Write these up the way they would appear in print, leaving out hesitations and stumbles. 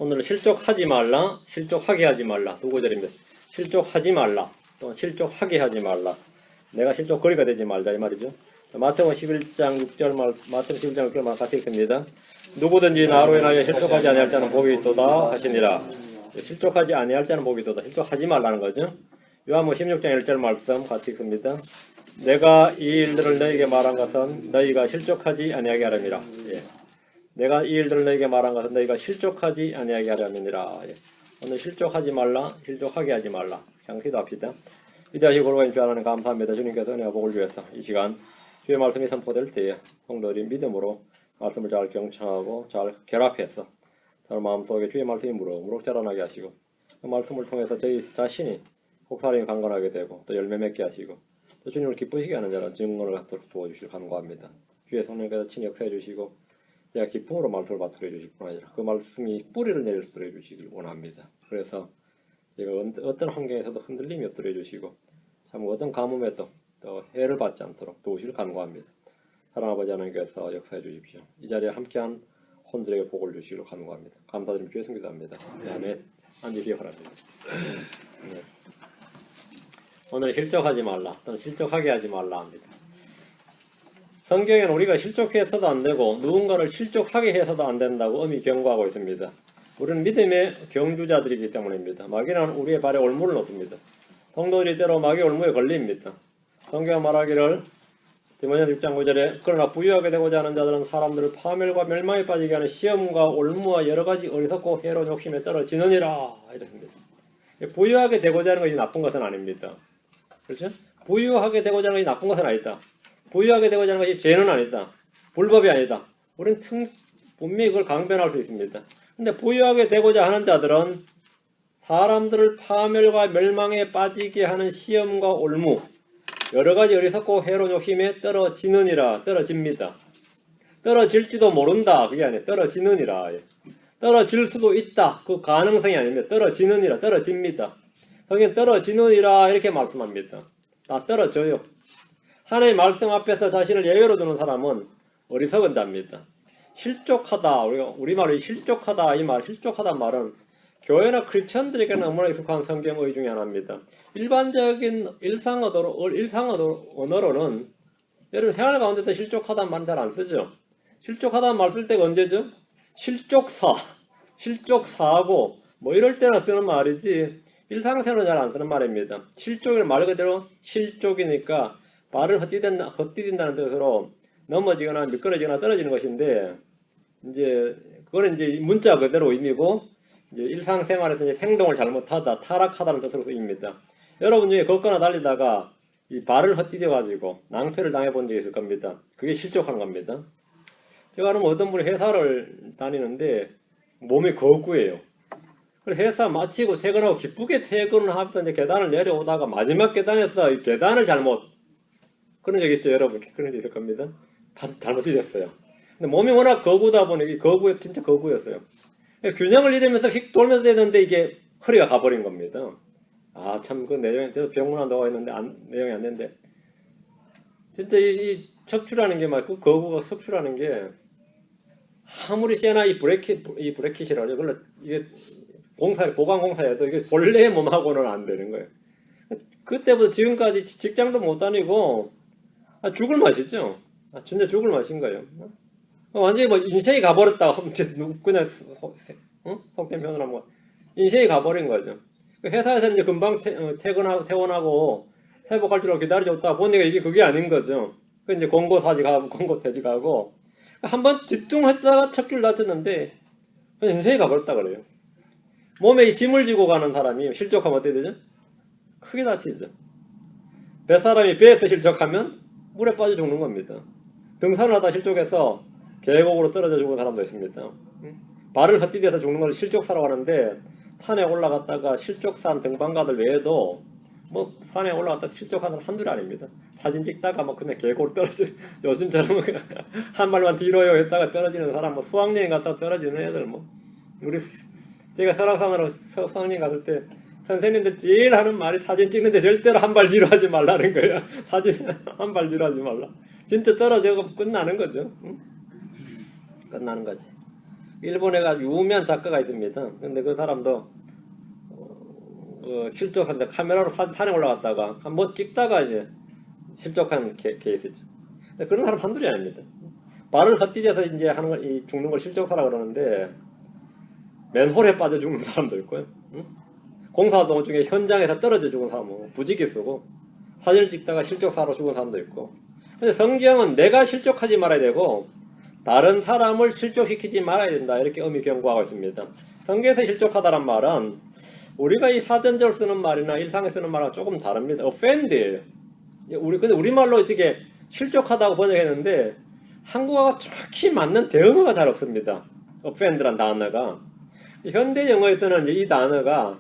오늘은 실족하지 말라, 실족하게 하지 말라 두 구절입니다. 실족하지 말라 또는 실족하게 하지 말라. 내가 실족거리가 되지 말자 이 말이죠. 마태복음 11장 6절 마태복음 11장 6절 같이 읽습니다. 누구든지 나로 인하여 실족하지 아니할 자는 복이 있도다 하시니라. 실족하지 아니할 자는 복이 있도다. 실족하지 말라는 거죠. 요한복음 16장 1절 말씀 같이 읽습니다. 내가 이 일들을 너희에게 말한 것은 너희가 실족하지 아니하게 하렵니다. 예. 내가 이 일들을 너희에게 말한 것은 너희가 실족하지 아니하게 하렵니다. 예. 오늘 실족하지 말라, 실족하게 하지 말라. 그냥 기도합시다. 위대하시고 거룩하신 주 하나님 감사합니다. 주님께서 은혜와 복을 주셔서 이 시간 주의 말씀이 선포될 때에 성도들이 믿음으로 말씀을 잘 경청하고 잘 결합해서 저의 마음속에 주의 말씀이 무럭무럭 자라나게 하시고 그 말씀을 통해서 저희 자신이 혹사람이 강건하게 되고 또 열매 맺게 하시고 또 주님을 기쁘시게 하는 자는 증언을 갖도록 도와주시길 간구합니다. 주의 성령께서 친히 역사해 주시고 제가 기쁨으로 말씀을 받들어 주실 뿐 아니라 그 말씀이 뿌리를 내릴 수 있도록 해주시길 원합니다. 그래서 제가 어떤 환경에서도 흔들림이 없도록 해주시고 참 어떤 가뭄에도 또 해를 받지 않도록 도우시길 간구합니다. 사랑하는 아버지 하나님께서 역사해 주십시오. 이 자리에 함께한 혼들에게 복을 주시기를 간구합니다. 감사드리며 주의 성기도합니다. 아멘. 앉으시기 바랍니다. 네. 오늘 실족하지 말라 또는 실족하게 하지 말라 합니다. 성경에는 우리가 실족해서도 안 되고 누군가를 실족하게 해서도 안 된다고 엄히 경고하고 있습니다. 우리는 믿음의 경주자들이기 때문입니다. 마귀는 우리의 발에 올무를 놓습니다. 성도들이 때로 마귀 올무에 걸립니다. 성경은 말하기를 디모데전서 6장 9절에 그러나 부유하게 되고자 하는 자들은 사람들을 파멸과 멸망에 빠지게 하는 시험과 올무와 여러가지 어리석고 해로운 욕심에 떨어지느니라 이렇습니다. 부유하게 되고자 하는 것이 나쁜 것은 아닙니다. 그렇죠? 부유하게 되고자 하는 것이 나쁜 것은 아니다. 부유하게 되고자 하는 것이 죄는 아니다. 불법이 아니다. 우리는 분명히 그걸 강변할 수 있습니다. 근데 부유하게 되고자 하는 자들은 사람들을 파멸과 멸망에 빠지게 하는 시험과 올무, 여러가지 어리석고 해로운 욕심에 떨어지느니라. 떨어집니다. 떨어질지도 모른다. 그게 아니에요. 떨어지느니라. 떨어질 수도 있다. 그 가능성이 아닙니다. 떨어지느니라. 떨어집니다. 성경 떨어지느니라 이렇게 말씀합니다. 다 떨어져요. 하나님의 말씀 앞에서 자신을 예외로 두는 사람은 어리석은 자입니다. 실족하다, 우리말로 실족하다, 이 말, 실족하다 말은 교회나 크리스천들에게는 너무나 익숙한 성경의 중에 하나입니다. 일반적인 일상 언어로는 여러분 생활 가운데서 실족하다는 말은 잘 안 쓰죠. 실족하다는 말 쓸 때가 언제죠? 실족사하고 뭐 이럴 때나 쓰는 말이지 일상생활은 잘 안 쓰는 말입니다. 실족은 말 그대로 실족이니까 발을 헛디딘다는 뜻으로 넘어지거나 미끄러지거나 떨어지는 것인데, 이제, 그거는 이제 문자 그대로 의미고, 이제 일상생활에서 이제 행동을 잘못하다, 타락하다는 뜻으로 쓰입니다. 여러분 중에 걷거나 달리다가 이 발을 헛디뎌가지고 낭패를 당해본 적이 있을 겁니다. 그게 실족한 겁니다. 제가 아는 어떤 분이 회사를 다니는데 몸이 거구예요. 회사 마치고 퇴근하고 기쁘게 퇴근을 하면서 이제 계단을 내려오다가 마지막 계단에서 이 계단을 잘못, 그런 적 있죠, 여러분? 그런 적 있을 겁니다. 잘못이 됐어요. 근데 몸이 워낙 거구다 보니, 진짜 거구였어요. 균형을 잃으면서 휙 돌면서 되는데 이게 허리가 가버린 겁니다. 아, 참, 그 내용이, 저도 병문 한다고 했는데, 내용이 안 되는데. 진짜 이 척추라는 게 그 거구가 척추라는 게, 아무리 세나 이 브레킷이라고 하죠. 이게 보강공사여도 이게 본래의 몸하고는 안 되는 거예요. 그때부터 지금까지 직장도 못 다니고, 죽을 맛이죠. 진짜 죽을 맛인 거예요. 완전히 뭐 인생이 가버렸다. 그냥 속된 표현을 하면 인생이 가버린 거죠. 회사에서 이제 금방 퇴원하고 회복할 줄 알고 기다려줬다 보니까 이게 그게 아닌 거죠. 그 이제 공고사직하고 공고퇴직하고 한번 뒤뚱했다가 척추를 다쳤는데 인생이 가버렸다 그래요. 몸에 이 짐을 지고 가는 사람이 실족하면 어떻게 되죠? 크게 다치죠. 뱃사람이 배에서 실족하면 물에 빠져 죽는 겁니다. 등산을 하다 실족해서 계곡으로 떨어져 죽은 사람도 있습니다. 발을 헛디뎌서 죽는 걸 실족사라고 하는데 산에 올라갔다가 실족산 등반가들 외에도 뭐 산에 올라갔다가 실족하는 사람 한둘이 아닙니다. 사진 찍다가 막 그냥 계곡으로 떨어져 요즘처럼 한 발만 뒤로요 했다가 떨어지는 사람, 뭐 수학여행 갔다가 떨어지는 애들, 뭐 우리 제가 설악산으로 수학여행 갔을 때 선생님들 제일 하는 말이 사진 찍는데 절대로 한 발 뒤로 하지 말라는 거예요. 사진 한 발 뒤로 하지 말라. 진짜 떨어져서 끝나는 거죠. 응? 끝나는 거지. 일본에 가 유명한 작가가 있습니다. 근데 그 사람도 실족한데 카메라로 산에 올라갔다가 뭐 찍다가 이제 실족한 케이스죠. 그런 사람 한둘이 아닙니다. 발을 헛디뎌서 이제 하는 걸, 죽는 걸 실족하라 그러는데 맨홀에 빠져 죽는 사람도 있고요. 응? 공사동 중에 현장에서 떨어져 죽은 사람은 부지기 쓰고 사진을 찍다가 실족사로 죽은 사람도 있고. 근데 성경은 내가 실족하지 말아야 되고 다른 사람을 실족시키지 말아야 된다 이렇게 의미 경고하고 있습니다. 성경에서 실족하다란 말은 우리가 이 사전적으로 쓰는 말이나 일상에 쓰는 말과 조금 다릅니다. offend. 근데 우리말로 이렇게 실족하다고 번역했는데 한국어가 정확히 맞는 대응어가 잘 없습니다. offend란 단어가. 현대 영어에서는 이제 이 단어가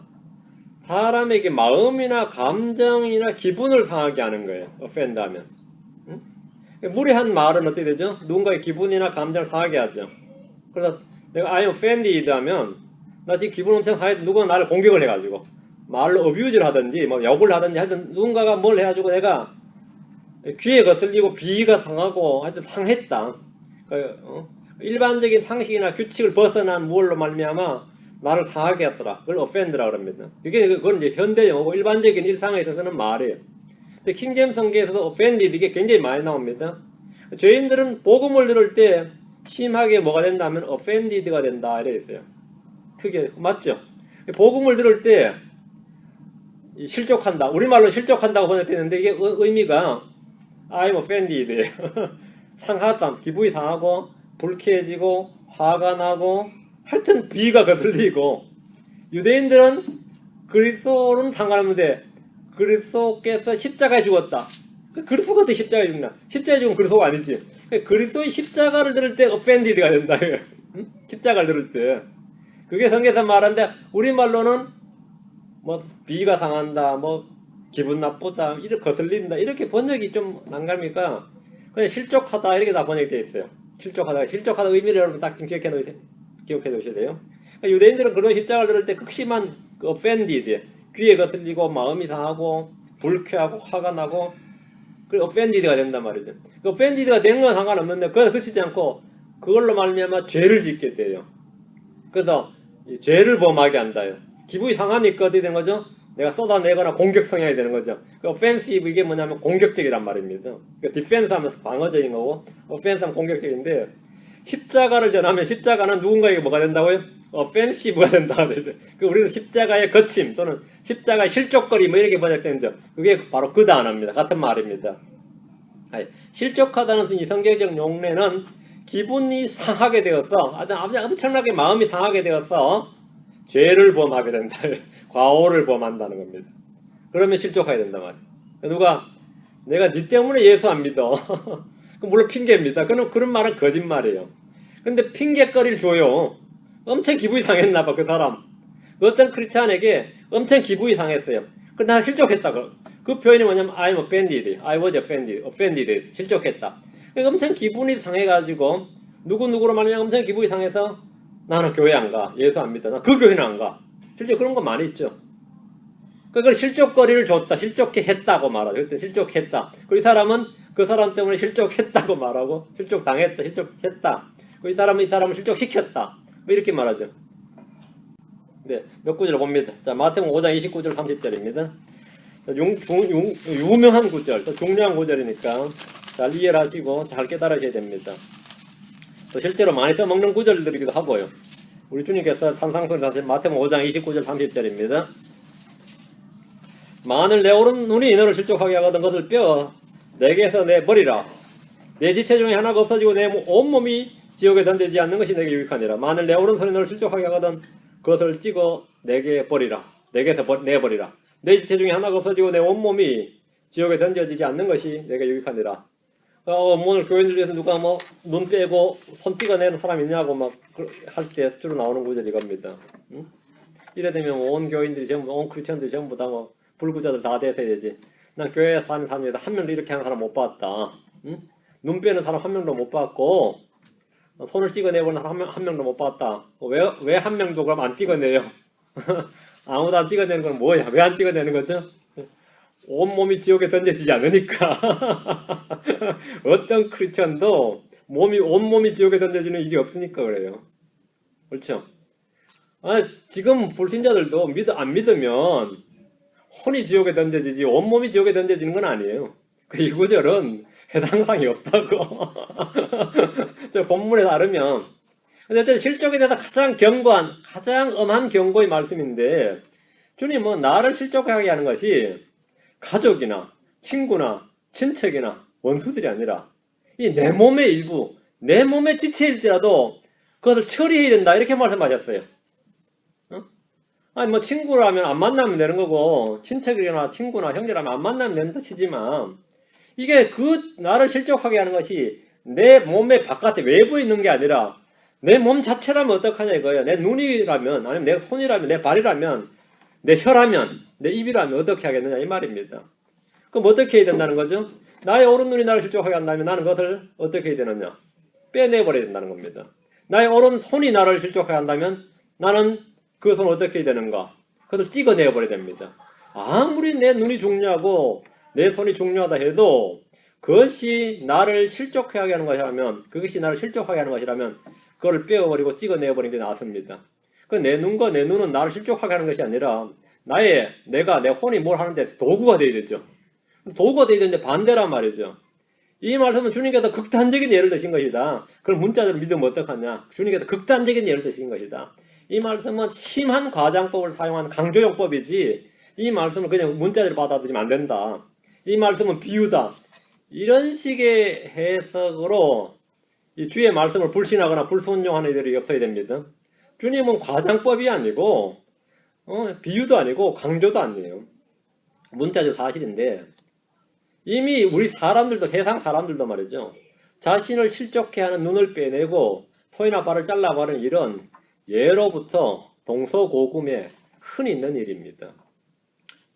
사람에게 마음이나 감정이나 기분을 상하게 하는 거예요. offend 하면. 응? 무례한 말은 어떻게 되죠? 누군가의 기분이나 감정을 상하게 하죠. 그래서 내가 I'm offended 하면 나 지금 기분 엄청 상해서 누가 나를 공격을 해가지고 말로 어뷰즈를 하든지 뭐 욕을 하든지 하여튼 누군가가 뭘 해가지고 내가 귀에 거슬리고 비위가 상하고 하여튼 상했다. 일반적인 상식이나 규칙을 벗어난 무엇로 말미암아 나를 상하게 했더라. 그걸 offend라고 합니다. 그건 이제 현대 영어고 일반적인 일상에 있어서는 말이에요. 근데 킹제임스 성경에서도 offended 이게 굉장히 많이 나옵니다. 죄인들은 복음을 들을 때 심하게 뭐가 된다면 offended가 된다 이래 있어요. 크게 맞죠? 복음을 들을 때 실족한다. 우리말로 실족한다고 번역했는데 이게 의미가 I'm offended. 상하다. 기분이 상하고 불쾌해지고 화가 나고 하여튼 비위가 거슬리고. 유대인들은 그리스도는 상관없는데 그리스도께서 십자가에 죽었다. 그리스도가 어떻게 십자가에 죽나? 십자가에 죽으면 그리스도가 아니지. 그리스도의 십자가를 들을 때 offended가 된다. 십자가를 들을 때. 그게 성경에서 말하는데 우리말로는 뭐 비위가 상한다, 뭐 기분 나쁘다, 이렇게 거슬린다 이렇게 번역이 좀 난감하니까 그냥 실족하다 이렇게 다 번역이 되어 있어요. 실족하다 의미를 여러분 딱 기억해 놓으셔야 돼요. 그러니까 유대인들은 그런 십자가를 들을 때 극심한 그 offended, 귀에 거슬리고 마음이 상하고 불쾌하고 화가 나고 그 offended가 된단 말이죠. 그 offended가 되는 건 상관없는데 그래서 그치지 않고 그걸로 말미암아 죄를 짓게 돼요. 그래서 죄를 범하게 한다요. 기분이 상하니까 어떻게 되는 거죠? 내가 쏟아내거나 공격 성향이 되는 거죠. 그 offensive 이게 뭐냐면 공격적이란 말입니다. 그 defense 하면서 방어적인 거고 offense 하면 공격적인데 십자가를 전하면 십자가는 누군가에게 뭐가 된다고요? offensive가 된다. 우리는 십자가의 거침 또는 십자가의 실족거리 뭐 이렇게 번역되는죠. 그게 바로 그 단어입니다. 같은 말입니다. 실족하다는 이 성경적 용례는 기분이 상하게 되어서 아주 엄청나게 마음이 상하게 되어서 죄를 범하게 된다. 과오를 범한다는 겁니다. 그러면 실족해야 된단 말이에요. 누가 내가 네 때문에 예수 안 믿어. 물론 핑계입니다. 그런 말은 거짓말이에요. 근데 핑계거리를 줘요. 엄청 기분이 상했나 봐, 그 사람. 어떤 크리스찬에게 엄청 기분이 상했어요. 근데 나 실족했다. 그 표현이 뭐냐면 I'm offended. I was offended. 실족했다. 엄청 기분이 상해가지고 누구누구로 말하면 엄청 기분이 상해서 나는 교회 안 가. 예수 안 믿어. 나 그 교회는 안 가. 실제 그런 거 많이 있죠. 그걸 실족거리를 줬다. 실족해 했다고 말하죠. 그때 실족했다. 그 이 사람은 그 사람 때문에 실족했다고 말하고 실족당했다. 실족했다. 이 사람은 이 사람을 실족시켰다. 뭐 이렇게 말하죠. 네, 몇 구절 봅니다. 자, 마태복음 5장 29절 30절입니다. 유명한 구절, 또 중요한 구절이니까 잘 이해를 하시고 잘 깨달으셔야 됩니다. 또 실제로 많이 써먹는 구절들이기도 하고요. 우리 주님께서 산상수훈 사실 마태복음 5장 29절 30절입니다. 만일 내 오른눈이 너를 실족하게 하거든 것을 뼈 내게서 내버리라. 내 지체 중에 하나가 없어지고 내 온몸이 지옥에 던지지 않는 것이 내게 유익하니라. 만일 내 오른손이 너를 실족하게 하거든 그것을 찍어 내게 버리라. 내게서 내버리라. 내 지체 중에 하나가 없어지고 내 온몸이 지옥에 던져지지 않는 것이 내게 유익하니라. 오늘 교인들 위해서 누가 뭐 눈 빼고 손 찍어내는 사람 있냐고 막 할 때 주로 나오는 구절이 이겁니다. 응? 이래 되면 온 교인들이 전부, 온 크리스천들이 전부 다 뭐 불구자들 다 돼야 되지. 난 교회에 사는 사람 중에서 한 명도 이렇게 하는 사람 못 봤다. 응? 눈 빼는 사람 한 명도 못 봤고 손을 찍어내고는 사람 한 명도 못 봤다. 왜 한 명도 그럼 안 찍어내요? 아무도 안 찍어내는 건 뭐야? 왜 안 찍어내는 거죠? 온몸이 지옥에 던져지지 않으니까. 어떤 크리스천도 온몸이 지옥에 던져지는 일이 없으니까 그래요. 그렇죠? 지금 불신자들도 안 믿으면 혼이 지옥에 던져지지 온몸이 지옥에 던져지는 건 아니에요. 이 구절은 해당사항이 없다고. 저 본문에 따르면. 근데 실족에 대해서 가장 견고한, 가장 엄한 경고의 말씀인데, 주님은 나를 실족하게 하는 것이 가족이나 친구나 친척이나 원수들이 아니라 이 내 몸의 일부, 내 몸의 지체일지라도 그것을 처리해야 된다. 이렇게 말씀하셨어요. 뭐 친구라면 안 만나면 되는 거고 친척이나 친구나 형제라면 안 만나면 된다 치지만 이게 나를 실족하게 하는 것이 내 몸의 바깥에 외부에 있는 게 아니라 내 몸 자체라면 어떡하냐 이거예요. 내 눈이라면 아니면 내 손이라면 내 발이라면 내 혀라면 내 입이라면 어떻게 하겠느냐 이 말입니다. 그럼 어떻게 해야 된다는 거죠? 나의 오른 눈이 나를 실족하게 한다면 나는 그것을 어떻게 해야 되느냐? 빼내버려야 된다는 겁니다. 나의 오른 손이 나를 실족하게 한다면 나는 그 손을 어떻게 해야 되는가? 그것을 찍어내버려야 됩니다. 아무리 내 눈이 중요하고 내 손이 중요하다 해도 그것이 나를 실족하게 하는 것이라면 그것이 나를 실족하게 하는 것이라면 그걸 빼어버리고 찍어내버리는 게 낫습니다. 그 내 눈과 내 눈은 나를 실족하게 하는 것이 아니라 내 혼이 뭘 하는데 도구가 되어야 되죠. 도구가 되어야 되는데 반대란 말이죠. 이 말씀은 주님께서 극단적인 예를 드신 것이다. 그걸 문자대로 믿으면 어떡하냐. 주님께서 극단적인 예를 드신 것이다. 이 말씀은 심한 과장법을 사용한 강조용법이지 이 말씀을 그냥 문자대로 받아들이면 안 된다. 이 말씀은 비유다. 이런 식의 해석으로 이 주의 말씀을 불신하거나 불순종하는 이들이 없어야 됩니다. 주님은 과장법이 아니고 비유도 아니고 강조도 아니에요. 문자적 사실인데 이미 우리 사람들도 세상 사람들도 말이죠. 자신을 실족해 하는 눈을 빼내고 손이나 발을 잘라버리는 일은 예로부터 동서고금에 흔히 있는 일입니다.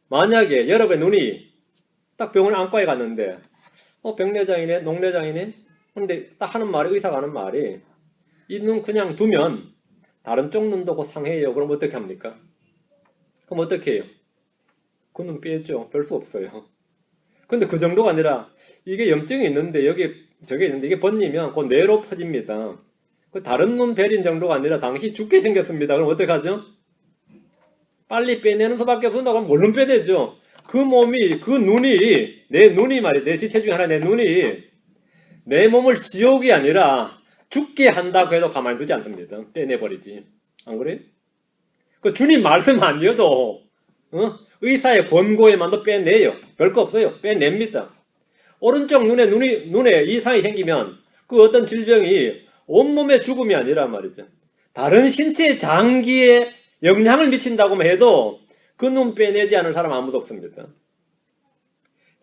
만약에 여러분의 눈이 딱 병원에 안과에 갔는데 백내장이네 녹내장이네 근데 딱 하는 말이 의사가 하는 말이 이 눈 그냥 두면 다른 쪽 눈도 곧 상해요. 그럼 어떻게 합니까? 그럼 어떻게 해요? 그 눈 빼죠. 별 수 없어요. 근데 그 정도가 아니라 이게 염증이 있는데 저게 있는데 이게 번지면 곧 뇌로 퍼집니다. 그 다른 눈 베린 정도가 아니라 당시 죽게 생겼습니다. 그럼 어떻게 하죠? 빨리 빼내는 수밖에 없는다. 그럼 얼른 빼내죠. 그 눈이 내 눈이 말이야. 내 지체 중에 하나 내 눈이 내 몸을 지옥이 아니라 죽게 한다고 해도 가만히 두지 않습니다. 빼내버리지. 안 그래요? 그 주님 말씀 아니어도 의사의 권고에만도 빼내요. 별거 없어요. 빼냅니다. 오른쪽 눈에 이상이 생기면 그 어떤 질병이 온몸의 죽음이 아니란 말이죠. 다른 신체의 장기에 영향을 미친다고만 해도 그 눈 빼내지 않을 사람 아무도 없습니다.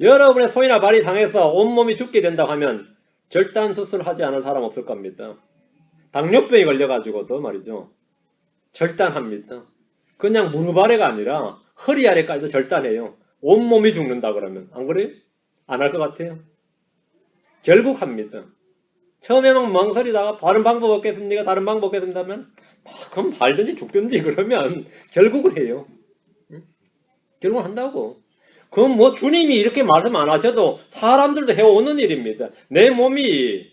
여러분의 손이나 발이 상해서 온몸이 죽게 된다고 하면 절단 수술하지 않을 사람 없을 겁니다. 당뇨병이 걸려가지고도 말이죠. 절단합니다. 그냥 무릎 아래가 아니라 허리 아래까지도 절단해요. 온몸이 죽는다 그러면. 안 그래요? 안 할 것 같아요? 결국 합니다. 처음에 막 망설이다가 다른 방법 없겠습니까? 다른 방법 없겠습니다면 그럼 발든지 죽든지 그러면 결국은 해요. 결국은 한다고. 그럼 뭐 주님이 이렇게 말씀 안 하셔도 사람들도 해오는 일입니다. 내 몸이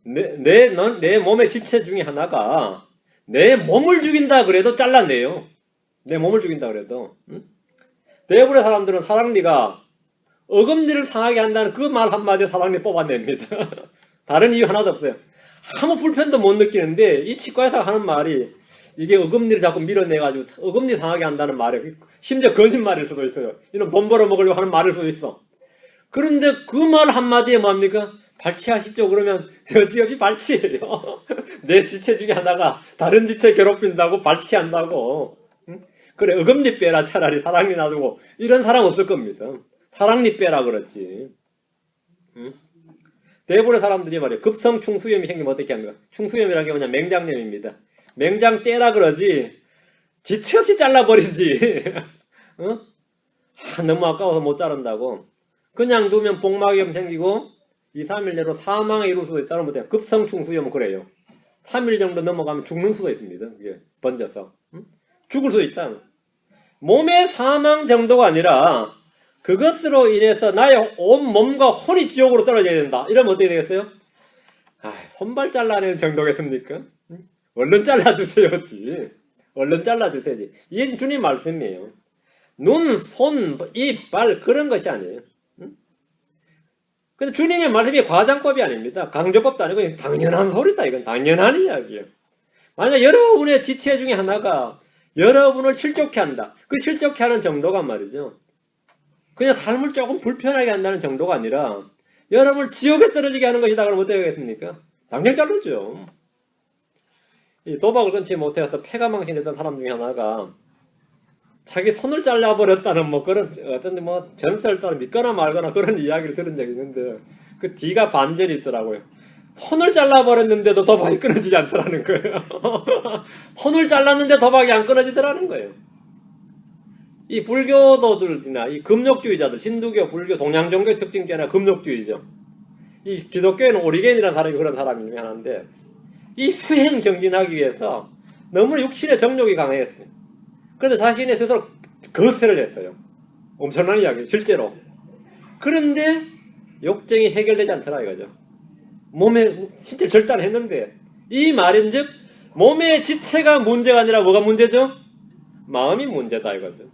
내 몸의 지체 중에 하나가 내 몸을 죽인다 그래도 잘라내요. 내 몸을 죽인다 그래도. 대부분의 사람들은 사랑니가 어금니를 상하게 한다는 그 말 한마디에 사랑니 뽑아냅니다. 다른 이유 하나도 없어요. 아무 불편도 못 느끼는데 이 치과의사가 하는 말이 이게 어금니를 자꾸 밀어내가지고 어금니 상하게 한다는 말이에요. 심지어 거짓말일 수도 있어요. 이런 돈 벌어먹으려고 하는 말일 수도 있어. 그런데 그 말 한마디에 뭡니까? 발치하시죠? 그러면 여지없이 발치해요. 내 지체 중에 하나가 다른 지체 괴롭힌다고 발치한다고. 그래 어금니 빼라 차라리 사랑니 놔두고 이런 사람 없을 겁니다. 사랑니 빼라 그렇지. 대부분의 사람들이 말이에요. 급성 충수염이 생기면 어떻게 합니까? 충수염이라는 게 뭐냐 맹장염입니다. 맹장 떼라 그러지 지체 없이 잘라버리지. 너무 아까워서 못 자른다고. 그냥 두면 복막염 생기고 2, 3일 내로 사망에 이룰 수도 있다는 거죠. 급성 충수염은 그래요. 3일 정도 넘어가면 죽는 수도 있습니다. 이게 번져서. 죽을 수도 있다. 몸의 사망 정도가 아니라 그것으로 인해서 나의 온 몸과 혼이 지옥으로 떨어져야 된다. 이러면 어떻게 되겠어요? 손발 잘라내는 정도겠습니까? 얼른 잘라주세요지. 얼른 잘라주세요지. 이게 주님 말씀이에요. 눈, 손, 입, 발 그런 것이 아니에요. 근데 주님의 말씀이 과장법이 아닙니다. 강조법도 아니고 당연한 소리다. 이건 당연한 이야기예요. 만약 여러분의 지체 중에 하나가 여러분을 실족해 한다. 그 실족해 하는 정도가 말이죠. 그냥 삶을 조금 불편하게 한다는 정도가 아니라 여러분을 지옥에 떨어지게 하는 것이다. 그러면 어떻게 하겠습니까? 당장 자르죠. 이 도박을 끊지 못해서 폐가 망신했던 사람 중에 하나가 자기 손을 잘라버렸다는 뭐 그런 어떤 뭐 전설을 따라 믿거나 말거나 그런 이야기를 들은 적이 있는데 그 뒤가 반전이 있더라고요. 손을 잘라버렸는데도 도박이 끊어지지 않더라는 거예요. 손을 잘랐는데 도박이 안 끊어지더라는 거예요. 이 불교도들이나 이 금욕주의자들, 힌두교, 불교, 동양 종교의 특징 중에 하나 금욕주의죠. 이 기독교에는 오리겐이라는 사람이 그런 사람이 중에 하나인데 이 수행 정진하기 위해서 너무 육신의 정욕이 강했어요. 그래서 자신의 스스로 거세를 했어요. 엄청난 이야기, 실제로. 그런데 욕정이 해결되지 않더라 이거죠. 몸에 진짜 절단했는데 이 말인즉 몸의 지체가 문제가 아니라 뭐가 문제죠? 마음이 문제다 이거죠.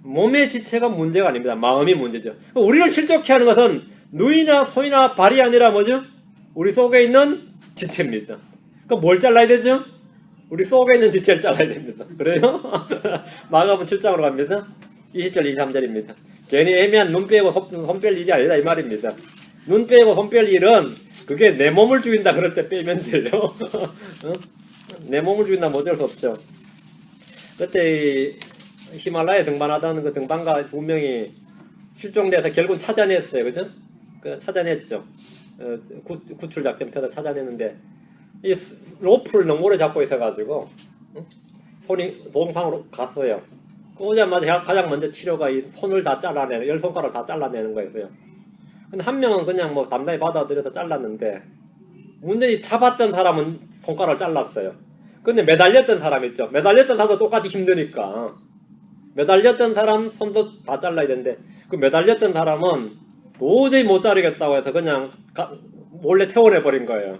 몸의 지체가 문제가 아닙니다. 마음이 문제죠. 우리를 실족해 하는 것은 눈이나 손이나 발이 아니라 뭐죠? 우리 속에 있는 지체입니다. 그럼 뭘 잘라야 되죠? 우리 속에 있는 지체를 잘라야 됩니다. 그래요? 마가복음 7장으로 갑니다. 20절 23절입니다. 괜히 애매한 눈 빼고 손 뺄 일이 아니다 이 말입니다. 눈 빼고 손 뺄 일은 그게 내 몸을 죽인다 그럴 때 빼면 돼요. 내 몸을 죽인다 뭐 어쩔 수 없죠. 그때 히말라야 등반하던 그 등반가 2명이 실종돼서 결국은 찾아냈어요. 그죠? 찾아냈죠. 구출 작전 펴서 찾아냈는데 이 로프를 너무 오래 잡고 있어가지고 손이 동상으로 갔어요. 오자마자 가장 먼저 치료가 이 손을 다 잘라내는, 10손가락을 다 잘라내는 거였어요. 근데 한 명은 그냥 뭐 담당히 받아들여서 잘랐는데 문제는 잡았던 사람은 손가락을 잘랐어요. 근데 매달렸던 사람 있죠. 매달렸던 사람도 똑같이 힘드니까 매달렸던 사람 손도 다 잘라야 되는데 그 매달렸던 사람은 도저히 못 자르겠다고 해서 그냥 몰래 태워내버린 거예요.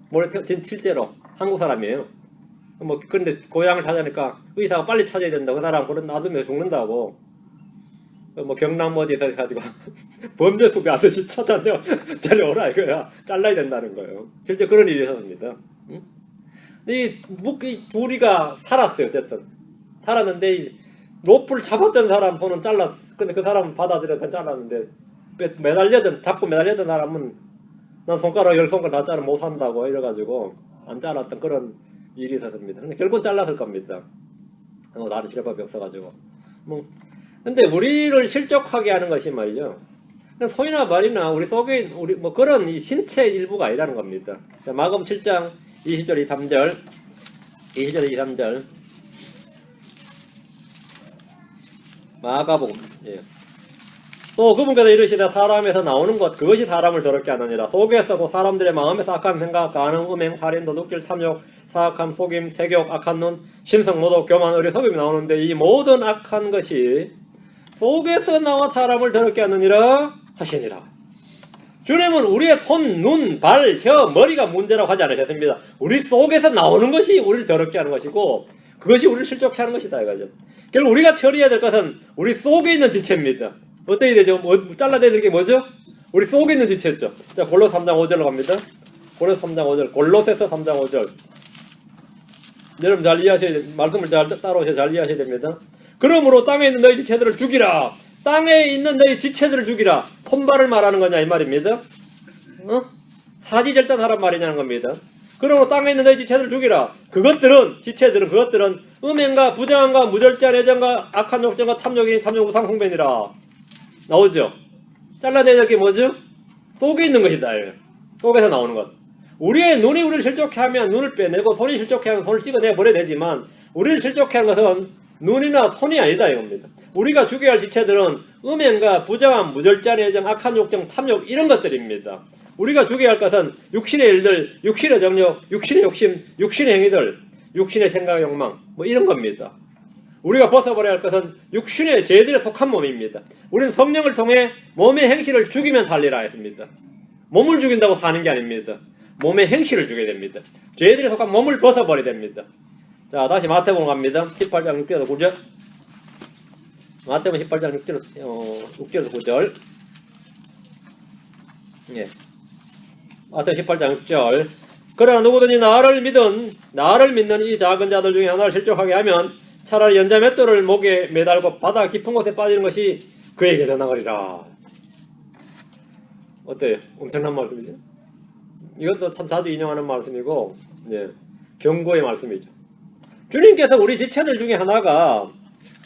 몰래 실제로 한국 사람이에요. 뭐 그런데 고향을 찾아니까 의사가 빨리 찾아야 된다. 그 사람 그런 놔두면 죽는다고. 뭐 경남 어디서 해가지고 범죄 속에 아저씨 찾아내요. 데려오라 이거야. 잘라야 된다는 거예요. 실제 그런 일이 있었습니다. 이 둘이가 살았어요. 어쨌든 살았는데 이 로프를 잡았던 사람 손은 잘랐. 근데 그 사람은 받아들여서 잘랐는데 잡고 매달렸던 사람은 난 손가락 10손가락 다 자르면 못 산다고 이래가지고 안 잘랐던 그런 일이 있었습니다. 근데 결국은 잘랐을 겁니다. 다른 실험법이 없어가지고. 근데 우리를 실족하게 하는 것이 말이죠. 손이나 발이나 우리 속에 우리 뭐 그런 이 신체 일부가 아니라는 겁니다. 자, 마가복음 7장 20절 23절 20절 23절 마가복음 예. 또 그분께서 이르시되 사람에서 나오는 것 그것이 사람을 더럽게 하느니라. 속에서 그 사람들의 마음에서 악한 생각, 간음, 음행, 살인, 도둑질, 탐욕, 사악함, 속임, 세욕, 악한 눈, 신성, 모독, 교만, 어리석음이 나오는데 이 모든 악한 것이 속에서 나와 사람을 더럽게 하느니라 하시니라. 주님은 우리의 손, 눈, 발, 혀, 머리가 문제라고 하지 않으셨습니다. 우리 속에서 나오는 것이 우리를 더럽게 하는 것이고 그것이 우리를 실족해 하는 것이다 이거죠. 결국 우리가 처리해야 될 것은 우리 속에 있는 지체입니다. 어떻게 되죠? 잘라내야 될 게 뭐죠? 우리 속에 있는 지체였죠. 자, 골로새 3장 5절로 갑니다. 골로새 3장 5절. 골로새서 3장 5절. 여러분 잘 이해하셔야 됩니다. 말씀을 잘 따라오셔서 잘 이해하셔야 됩니다. 그러므로 땅에 있는 너희 지체들을 죽이라. 땅에 있는 너희 지체들을 죽이라. 손발을 말하는 거냐 이 말입니다. 사지절단 하란 말이냐는 겁니다. 그러므로 땅에 있는 너희 지체들을 죽이라. 지체들은 그것들은 음행과 부정함과 무절제한 애정과 악한 욕정과 탐욕이 탐욕 우상 숭배니라. 나오죠? 잘라내야 될 게 뭐죠? 속에 있는 것이다. 속에서 나오는 것. 우리의 눈이 우리를 실족해 하면 눈을 빼내고 손이 실족해 하면 손을 찍어내 버려야 되지만 우리를 실족해 하는 것은 눈이나 손이 아니다 이겁니다. 우리가 죽여야 할 지체들은 음행과 부정함, 무절제한 애정, 악한 욕정, 탐욕 이런 것들입니다. 우리가 죽여야 할 것은 육신의 일들, 육신의 정욕, 육신의 욕심, 육신의 행위들, 육신의 생각, 욕망 뭐 이런 겁니다. 우리가 벗어버려야 할 것은 육신의 죄들에 속한 몸입니다. 우리는 성령을 통해 몸의 행실을 죽이면 살리라 했습니다. 몸을 죽인다고 사는 게 아닙니다. 몸에 행실을 주게 됩니다. 죄들에 속한 몸을 벗어버리게 됩니다. 자, 다시 마태복음 갑니다. 18장 6절에서 9절. 마태복음 18장 6절에서 9절. 예. 마태복음 18장 6절. 그러나 누구든지 나를 믿는 이 작은 자들 중에 하나를 실족하게 하면 차라리 연자 맷돌을 목에 매달고 바다 깊은 곳에 빠지는 것이 그에게 더 나으리라. 어때요? 엄청난 말씀이죠? 이것도 참 자주 인용하는 말씀이고, 예, 경고의 말씀이죠. 주님께서 우리 지체들 중에 하나가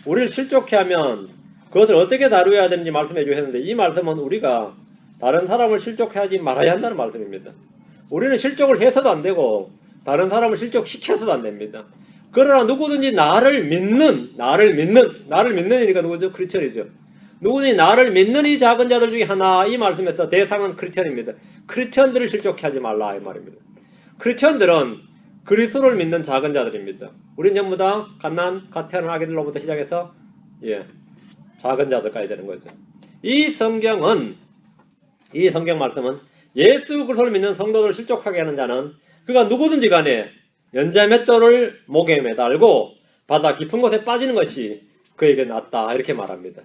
우리를 실족해 하면 그것을 어떻게 다루어야 되는지 말씀해 주셨는데, 이 말씀은 우리가 다른 사람을 실족해 하지 말아야 한다는 말씀입니다. 우리는 실족을 해서도 안 되고 다른 사람을 실족시켜서도 안 됩니다. 그러나 누구든지 나를 믿는이니까 누구죠? 크리스천이죠. 누구든지 나를 믿는 이 작은 자들 중에 하나, 이 말씀에서 대상은 크리스천입니다. 크리스천들을 실족해 하지 말라 이 말입니다. 크리스천들은 그리스도를 믿는 작은 자들입니다. 우린 전부 다 가태하는 아기들로부터 시작해서 작은 자들까지 되는 거죠. 이 성경 말씀은 예수 그리스도를 믿는 성도들을 실족하게 하는 자는 그가 누구든지 간에 연자 맷돌을 목에 매달고 바다 깊은 곳에 빠지는 것이 그에게 낫다 이렇게 말합니다.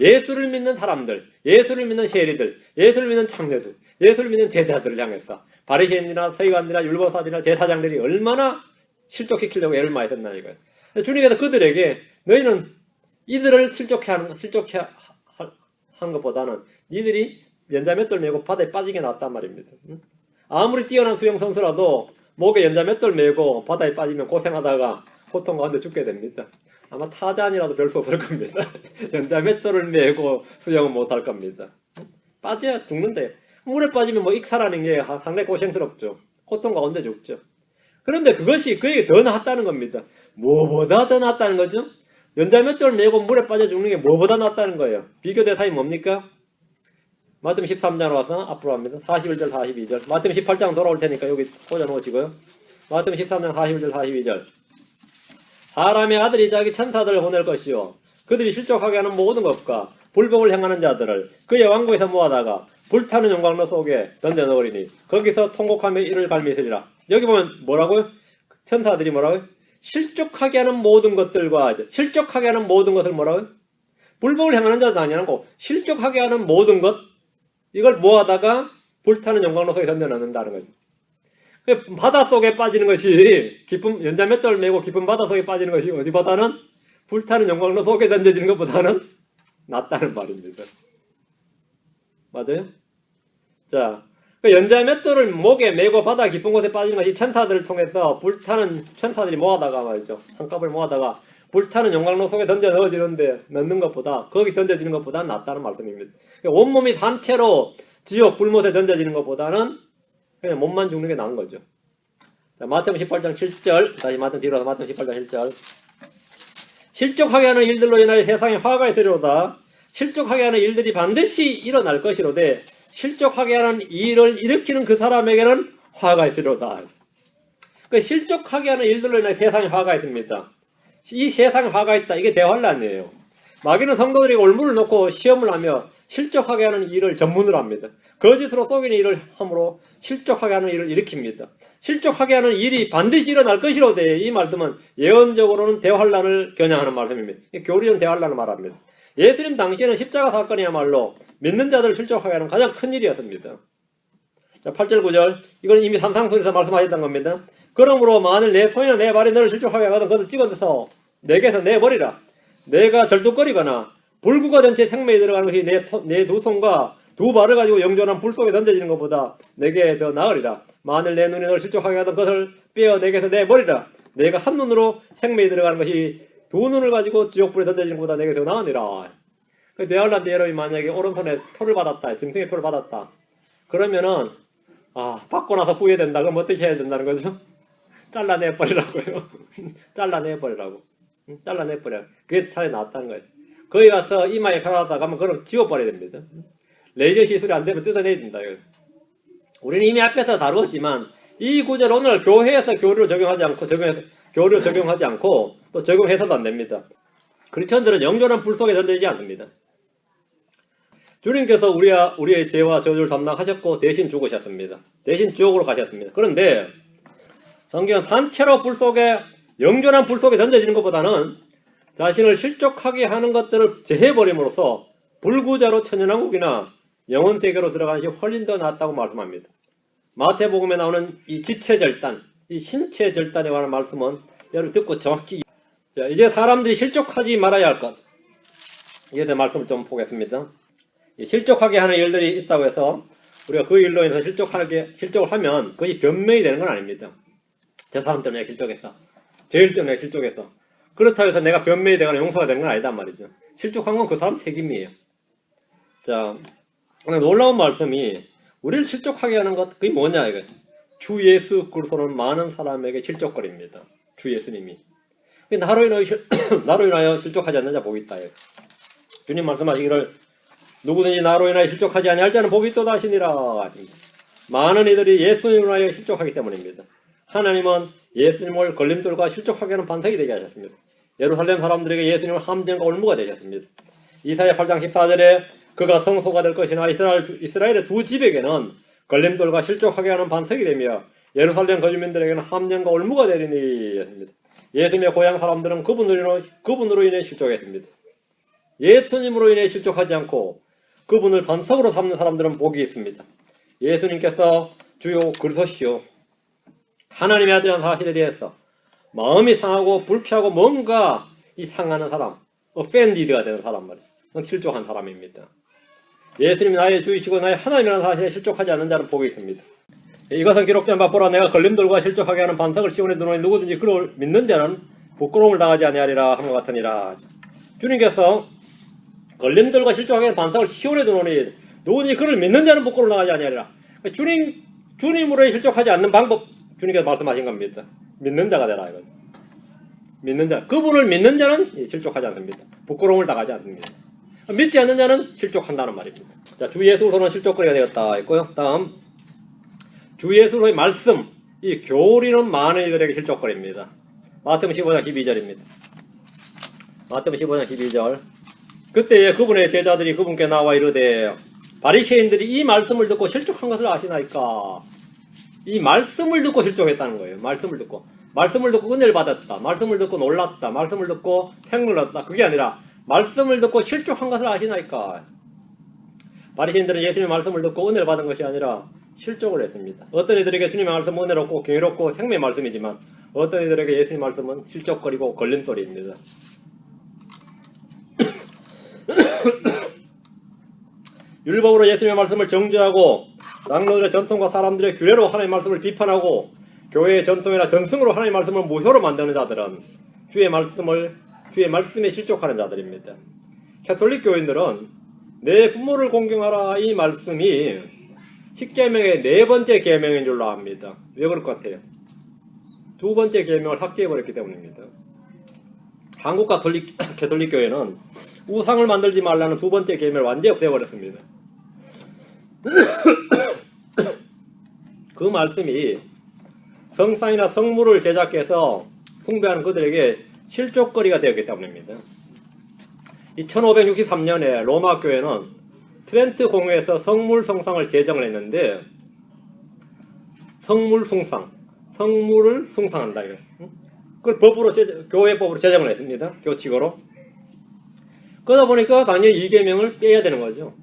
예수를 믿는 사람들, 예수를 믿는 세리들, 예수를 믿는 창녀들, 예수를 믿는 제자들을 향해서 바리새인이나 서기관들이나 율법사들이나 제사장들이 얼마나 실족시키려고 애를 많이 썼나 이거예요. 주님께서 그들에게 너희는 이들을 실족해 한 것보다는 니들이 연자 맷돌 메고 바다에 빠지게 낫단 말입니다. 아무리 뛰어난 수영 선수라도 목에 연자 맷돌 메고 바다에 빠지면 고생하다가 고통 가운데 죽게 됩니다. 아마 타잔이라도 별 수 없을 겁니다. 연자 맷돌을 메고 수영은 못할 겁니다. 빠져야 죽는데 물에 빠지면 뭐 익사라는 게 상당히 고생스럽죠. 고통 가운데 죽죠. 그런데 그것이 그에게 더 낫다는 겁니다. 뭐보다 더 낫다는 거죠? 연자 맷돌 메고 물에 빠져 죽는 게 뭐보다 낫다는 거예요. 비교 대상이 뭡니까? 마태복음 13장 와서 앞으로 갑니다. 41절 42절. 마태복음 18장 돌아올 테니까 여기 꽂아 놓으시고요. 마태복음 13장 41절 42절. 사람의 아들이 자기 천사들을 보낼 것이요 그들이 실족하게 하는 모든 것과 불법을 행하는 자들을 그의 왕국에서 모아다가 불타는 용광로 속에 던져 넣으리니 거기서 통곡하며 이를 갈미으리라. 여기 보면 뭐라고요? 천사들이 뭐라고요? 실족하게 하는 모든 것을 뭐라고요? 불법을 행하는 자도 아니고 실족하게 하는 모든 것, 이걸 모아다가 불타는 용광로 속에 던져 넣는다는 거죠. 바다 속에 빠지는 것이 연자 맷돌 메고 깊은 바다 속에 빠지는 것이 어디보다는 불타는 용광로 속에 던져지는 것보다는 낫다는 말입니다. 맞아요? 자, 연자 맷돌을 목에 메고 바다 깊은 곳에 빠지는 것이 천사들을 통해서 불타는 천사들이 모아다가 말이죠. 한꺼번에 모아다가 불타는 용광로 속에 던져 넣는 것보다 거기 던져지는 것보다 낫다는 말씀입니다. 온몸이 산채로 지옥 불못에 던져지는 것보다는 그냥 몸만 죽는 게 나은 거죠. 자, 마태복음 18장 7절. 다시 뒤로 와서 마태복음 18장 7절. 실족하게 하는 일들로 인하여 세상에 화가 있으리로다. 실족하게 하는 일들이 반드시 일어날 것이로되 실족하게 하는 일을 일으키는 그 사람에게는 화가 있으리로다. 실족하게 하는 일들로 인하여 세상에 화가 있습니다. 이 세상에 화가 있다. 이게 대환란이에요. 마귀는 성도들에게 올무를 놓고 시험을 하며 실족하게 하는 일을 전문으로 합니다. 거짓으로 속이는 일을 함으로 실족하게 하는 일을 일으킵니다. 실족하게 하는 일이 반드시 일어날 것이로되 이 말씀은 예언적으로는 대환란을 겨냥하는 말씀입니다. 교리는 대환란을 말합니다. 예수님 당시에는 십자가 사건이야말로 믿는 자들을 실족하게 하는 가장 큰 일이었습니다. 자, 8절 9절 이건 이미 산상수에서 말씀하셨던 겁니다. 그러므로 만일 내 손이나 내 발이 너를 실족하게 하거든 그것을 찍어서 내게서 내버리라. 내가 절뚝거리거나 불구가 된 채 생명이 들어가는 것이 내 두 손과 두 발을 가지고 영존한 불 속에 던져지는 것보다 내게 더 나으리라. 만일 내 눈이 너를 실족하게 하던 것을 빼어 내게서 내버리라. 내가 한 눈으로 생명이 들어가는 것이 두 눈을 가지고 지옥불에 던져지는 것보다 내게 더 나으니라. 대환란 때 여러분이 만약에 오른손에 표를 받았다. 짐승의 표를 받았다. 그러면은 받고 나서 후회된다. 그럼 어떻게 해야 된다는 거죠? 잘라내버리라고요. 잘라내버리라고. 잘라내버려. 그게 차라리 낫다는 거예요. 거기 가서 이마에 받았다 가면 그럼 지워버려야 됩니다. 레이저 시술이 안 되면 뜯어내야 된다. 우리는 이미 앞에서 다루었지만 이 구절 오늘 교회에서 교리로 적용하지 않고 또 적용해서도 안 됩니다. 크리스천들은 영존한 불 속에 던지지 않습니다. 주님께서 우리의 죄와 저주를 담당하셨고 대신 죽으셨습니다. 대신 지옥으로 가셨습니다. 그런데 성경은 산채로 불 속에 영존한 불 속에 던져지는 것보다는 자신을 실족하게 하는 것들을 제해버림으로써 불구자로 천연왕국이나 영혼세계로 들어가는 것이 훨씬 더 낫다고 말씀합니다. 마태복음에 나오는 이 지체절단, 이 신체절단에 관한 말씀은 여러분 듣고 정확히 자, 이제 사람들이 실족하지 말아야 할 것. 이에 대해 말씀을 좀 보겠습니다. 실족하게 하는 일들이 있다고 해서 우리가 그 일로 인해서 실족을 하면 그것이 변명이 되는 건 아닙니다. 저 사람 때문에 내가 실족했어. 저 일 때문에 내가 실족했어. 그렇다고 해서 내가 변명이 되거나 용서가 되는 건 아니단 말이죠. 실족한 건 그 사람 책임이에요. 자, 놀라운 말씀이 우리를 실족하게 하는 것, 그게 뭐냐 이거. 주 예수 그리스도는 많은 사람에게 실족거립니다. 주 예수님이. 나로 인하여 실족하지 않는 자 복이 있다. 주님 말씀하시기를 누구든지 나로 인하여 실족하지 아니할 자는 복이 있도다 하시니라. 많은 이들이 예수님으로 인하여 실족하기 때문입니다. 하나님은 예수님을 걸림돌과 실족하게 하는 반석이 되게 하셨습니다. 예루살렘 사람들에게 예수님은 함정과 올무가 되셨습니다. 이사야 8장 14절에 그가 성소가 될 것이나 이스라엘의 두 집에게는 걸림돌과 실족하게 하는 반석이 되며 예루살렘 거주민들에게는 함정과 올무가 되리니. 예수님의 고향 사람들은 그분으로 인해 실족했습니다. 예수님으로 인해 실족하지 않고 그분을 반석으로 삼는 사람들은 복이 있습니다. 예수님께서 주요 그리스도시요 하나님의 아들이라는 사실에 대해서 마음이 상하고 불쾌하고 뭔가 이 상하는 사람, offended가 되는 사람 말이에요. 실족한 사람입니다. 예수님이 나의 주이시고 나의 하나님이라는 사실에 실족하지 않는 자는 복이 있습니다. 이것은 기록된 바 보라 내가 걸림돌과 실족하게 하는 반석을 시온에 두노니 누구든지 그를 믿는 자는 부끄러움을 당하지 아니하리라 한 것 같으니라. 주님께서 걸림돌과 실족하게 하는 반석을 시온에 두노니 누구든지 그를 믿는 자는 부끄러움을 당하지 아니하리라. 주님으로 실족하지 않는 방법 주님께서 말씀하신 겁니다. 믿는 자가 되라 이거죠. 믿는 자, 그분을 믿는 자는 실족하지 않습니다. 부끄러움을 당하지 않습니다. 믿지 않는 자는 실족한다는 말입니다. 자, 주 예수로는 실족거리가 되었다 있고요. 다음 주 예수로의 말씀, 이 교리는 많은 이들에게 실족거리입니다. 마태복음 15장 12절입니다. 마태복음 15장 12절. 그때에 그분의 제자들이 그분께 나와 이르되 바리새인들이 이 말씀을 듣고 실족한 것을 아시나이까. 이 말씀을 듣고 실족했다는 거예요. 말씀을 듣고 은혜를 받았다. 말씀을 듣고 놀랐다. 말씀을 듣고 생물렀다. 그게 아니라 말씀을 듣고 실족한 것을 아시나이까. 바리새인들은 예수님의 말씀을 듣고 은혜를 받은 것이 아니라 실족을 했습니다. 어떤 이들에게 주님의 말씀은 은혜롭고 경이롭고 생명의 말씀이지만 어떤 이들에게 예수님의 말씀은 실족거리고 걸림돌입니다. 율법으로 예수님의 말씀을 정죄하고 장로들의 전통과 사람들의 규례로 하나님의 말씀을 비판하고 교회의 전통이나 전승으로 하나님의 말씀을 무효로 만드는 자들은 주의 말씀에 실족하는 자들입니다. 가톨릭 교인들은 내 부모를 공경하라 이 말씀이 10계명의 네 번째 계명인 줄로 압니다. 왜 그럴 것 같아요? 두 번째 계명을 삭제해버렸기 때문입니다. 한국 가톨릭 교회는 우상을 만들지 말라는 두 번째 계명을 완전히 없애버렸습니다. 그 말씀이 성상이나 성물을 제작해서 숭배하는 그들에게 실족거리가 되었기 때문입니다. 1563년에 로마 교회는 트렌트 공회에서 성물 성상을 제정을 했는데 성물을 숭상한다 이거. 그걸 교회법으로 제정을 했습니다. 교칙으로. 그러다 보니까 당연히 이 계명을 빼야 되는 거죠.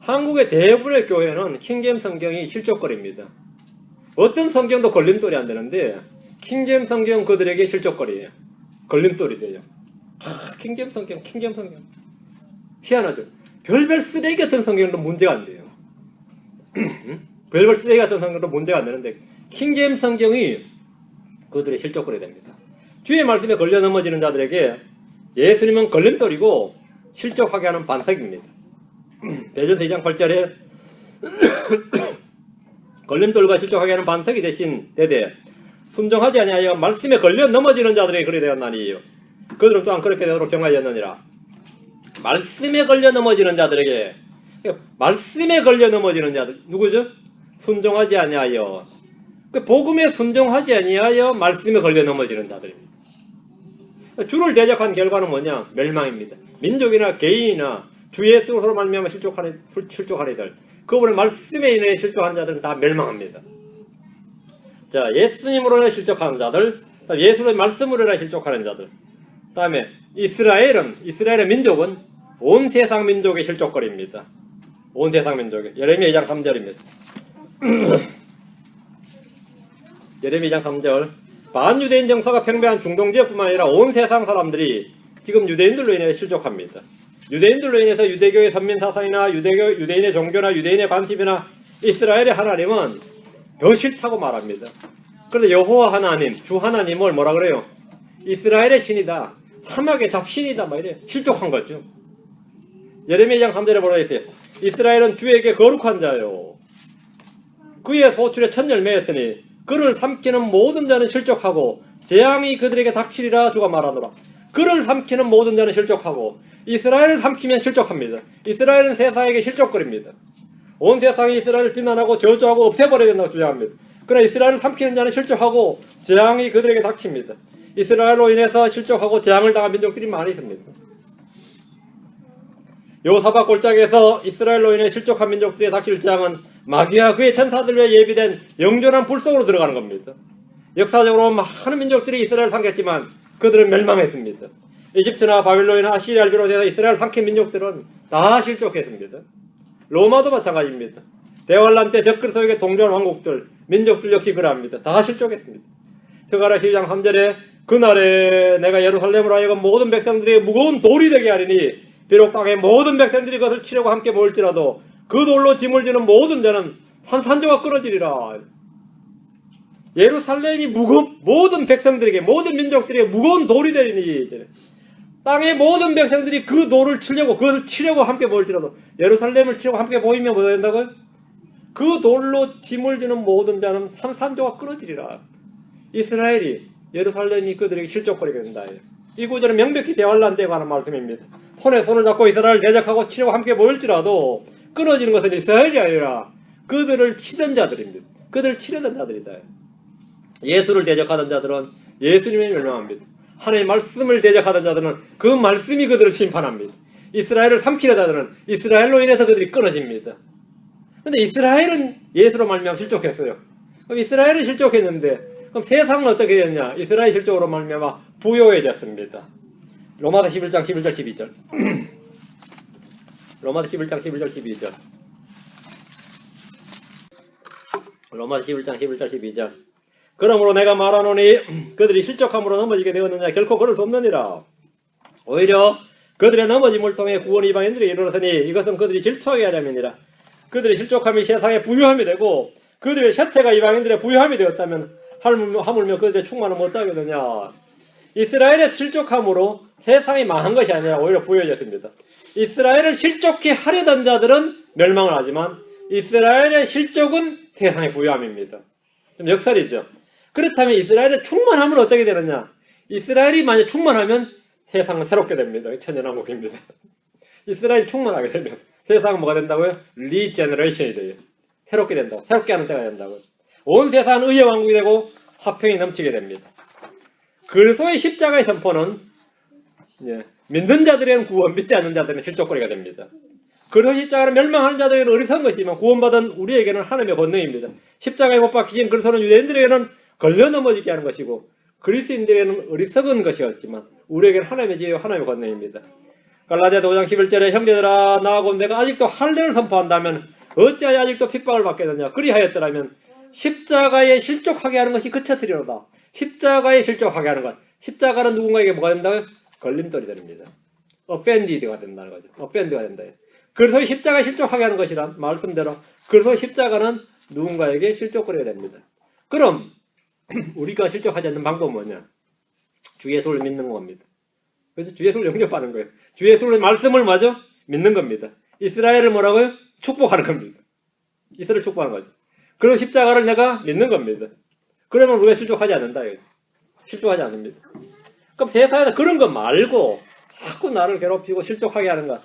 한국의 대부분의 교회는 킹제임스 성경이 실족거리입니다. 어떤 성경도 걸림돌이 안 되는데 킹제임스 성경 그들에게 실족거리예요. 걸림돌이 돼요. 킹제임스 성경. 희한하죠. 별별 쓰레기 같은 성경도 문제가 안 돼요. 별별 쓰레기 같은 성경도 문제가 안 되는데 킹제임스 성경이 그들의 실족거리 됩니다. 주의 말씀에 걸려 넘어지는 자들에게 예수님은 걸림돌이고 실족하게 하는 반석입니다. 베드로서 2장 8절에 걸림돌과 실족하게 하는 반석이 대신 되되 순종하지 아니하여 말씀에 걸려 넘어지는 자들에게 그리 되었나니 그들은 또한 그렇게 되도록 정하였느니라. 말씀에 걸려 넘어지는 자들에게 말씀에 걸려 넘어지는 자들 누구죠? 순종하지 아니하여 복음에 순종하지 아니하여 말씀에 걸려 넘어지는 자들입니다. 주를 대적한 결과는 뭐냐? 멸망입니다. 민족이나 개인이나 주 예수로 말미암아 실족하는 이들, 그분의 말씀에 인해 실족하는 자들은 다 멸망합니다. 자, 예수님으로 인해 실족하는 자들, 예수의 말씀으로 인해 실족하는 자들. 다음에 이스라엘의 민족은 온 세상 민족의 실족거리입니다. 온 세상 민족의. 예레미야 2장 3절입니다. 예레미야 2장 3절. 반유대인 정서가 팽배한 중동 지역뿐만 아니라 온 세상 사람들이 지금 유대인들로 인해 실족합니다. 유대인들로 인해서 유대교의 선민 사상이나 유대인의 종교나 유대인의 관습이나 이스라엘의 하나님은 더 싫다고 말합니다. 그런데 여호와 하나님, 주 하나님을 뭐라 그래요? 이스라엘의 신이다. 사막의 잡신이다. 막 이래. 실족한 거죠. 예레미야 2장 3절에 뭐라 했어요? 이스라엘은 주에게 거룩한 자요. 그의 소출에 첫 열매였으니 그를 삼키는 모든 자는 실족하고 재앙이 그들에게 닥치리라 주가 말하노라. 그를 삼키는 모든 자는 실족하고 이스라엘을 삼키면 실족합니다. 이스라엘은 세상에게 실족거립니다. 온 세상이 이스라엘을 비난하고 저주하고 없애버려야 된다고 주장합니다. 그러나 이스라엘을 삼키는 자는 실족하고 재앙이 그들에게 닥칩니다. 이스라엘로 인해서 실족하고 재앙을 당한 민족들이 많이 있습니다. 요사박 골짜기에서 이스라엘로 인해 실족한 민족들의 닥칠 재앙은 마귀와 그의 천사들 위해 예비된 영존한 불 속으로 들어가는 겁니다. 역사적으로 많은 민족들이 이스라엘을 삼켰지만 그들은 멸망했습니다. 이집트나 바빌론이나 아시리아를 비롯해서 이스라엘을 삼킨 민족들은 다 실족했습니다. 로마도 마찬가지입니다. 대환란 때 적그리 속에 동조한 왕국들, 민족들 역시 그러합니다. 다 실족했습니다. 스가랴 12장 3절에 그날에 내가 예루살렘으로 하여금 모든 백성들이 무거운 돌이 되게 하리니 비록 땅의 모든 백성들이 그것을 치려고 함께 모일지라도 그 돌로 짐을 지는 모든 자는 산산조각 끊어지리라. 예루살렘이 모든 백성들에게, 모든 민족들에게 무거운 돌이 되리니 땅의 모든 백성들이 그 돌을 치려고, 그것을 치려고 함께 모일지라도 예루살렘을 치려고 함께 모이면 뭐가 된다고요? 그 돌로 짐을 지는 모든 자는 산산조각 끊어지리라. 이스라엘이, 예루살렘이 그들에게 실족거리게 된다. 이 구절은 명백히 대환란 때에 관한 말씀입니다. 손에 손을 잡고 이스라엘을 대적하고 치려고 함께 모일지라도 끊어지는 것은 이스라엘이 아니라 그들을 치던 자들입니다. 그들을 치려던 자들이다. 예수를 대적하던 자들은 예수님이 멸망합니다. 하나님의 말씀을 대적하던 자들은 그 말씀이 그들을 심판합니다. 이스라엘을 삼키려던 자들은 이스라엘로 인해서 그들이 끊어집니다. 그런데 이스라엘은 예수로 말미암아 실족했어요. 그럼 이스라엘은 실족했는데 그럼 세상은 어떻게 됐냐? 이스라엘 실족으로 말미암아 부요해졌습니다. 로마서 11장 11절 12절. 로마서 11장 11절 12절. 로마서 11장 11절 12절. 그러므로 내가 말하노니 그들이 실족함으로 넘어지게 되었느냐? 결코 그럴 수 없느니라. 오히려 그들의 넘어짐을 통해 구원이 이방인들에게 이르렀으니 이것은 그들이 질투하게 하려면이라. 그들의 실족함이 세상의 부유함이 되고 그들의 쇠퇴가 이방인들의 부유함이 되었다면 하물며 그들의 충만은 못하게 되냐. 이스라엘의 실족함으로 세상이 망한 것이 아니라 오히려 부유해졌습니다. 이스라엘을 실족해 하려던 자들은 멸망을 하지만 이스라엘의 실족은 세상의 부유함입니다. 좀 역설이죠. 그렇다면 이스라엘의 충만함은 어떻게 되느냐? 이스라엘이 만약 충만하면 세상은 새롭게 됩니다. 천연왕국입니다. 이스라엘이 충만하게 되면 세상은 뭐가 된다고요? 리제너레이션이 돼요. 새롭게 된다고. 새롭게 하는 때가 된다고요. 온 세상은 의의 왕국이 되고 화평이 넘치게 됩니다. 그리스도의 십자가의 선포는 믿는 자들에게는 구원, 믿지 않는 자들에게는 실족거리가 됩니다. 그리스도의 십자가는 멸망하는 자들에게는 어리석은 것이지만 구원받은 우리에게는 하나님의 권능입니다. 십자가에 못 박히신 그리스도는 유대인들에게는 걸려 넘어지게 하는 것이고 그리스인들에게는 어리석은 것이었지만 우리에게는 하나님의 지혜와 하나님의 권능입니다. 갈라디아서 5장 11절에 형제들아 나하고 내가 아직도 할례를 선포한다면 어찌하여 아직도 핍박을 받겠느냐. 그리하였더라면 십자가에 실족하게 하는 것이 그쳤으리로다. 십자가에 실족하게 하는 것. 십자가는 누군가에게 뭐가 된다고요? 걸림돌이 됩니다. offended가 된다는 거죠. offended가 된다. 그래서 십자가에 실족하게 하는 것이란 말씀대로 그래서 십자가는 누군가에게 실족거리게 됩니다. 그럼 우리가 실족하지 않는 방법은 뭐냐? 주 예수를 믿는 겁니다. 그래서 주 예수를 영접하는 거예요. 주 예수의 말씀을 마저 믿는 겁니다. 이스라엘을 뭐라고요? 축복하는 겁니다. 이스라엘 축복하는 거죠. 그리고 십자가를 내가 믿는 겁니다. 그러면 우리가 실족하지 않는다. 실족하지 않습니다. 그럼 세상에서 그런 거 말고 자꾸 나를 괴롭히고 실족하게 하는 것.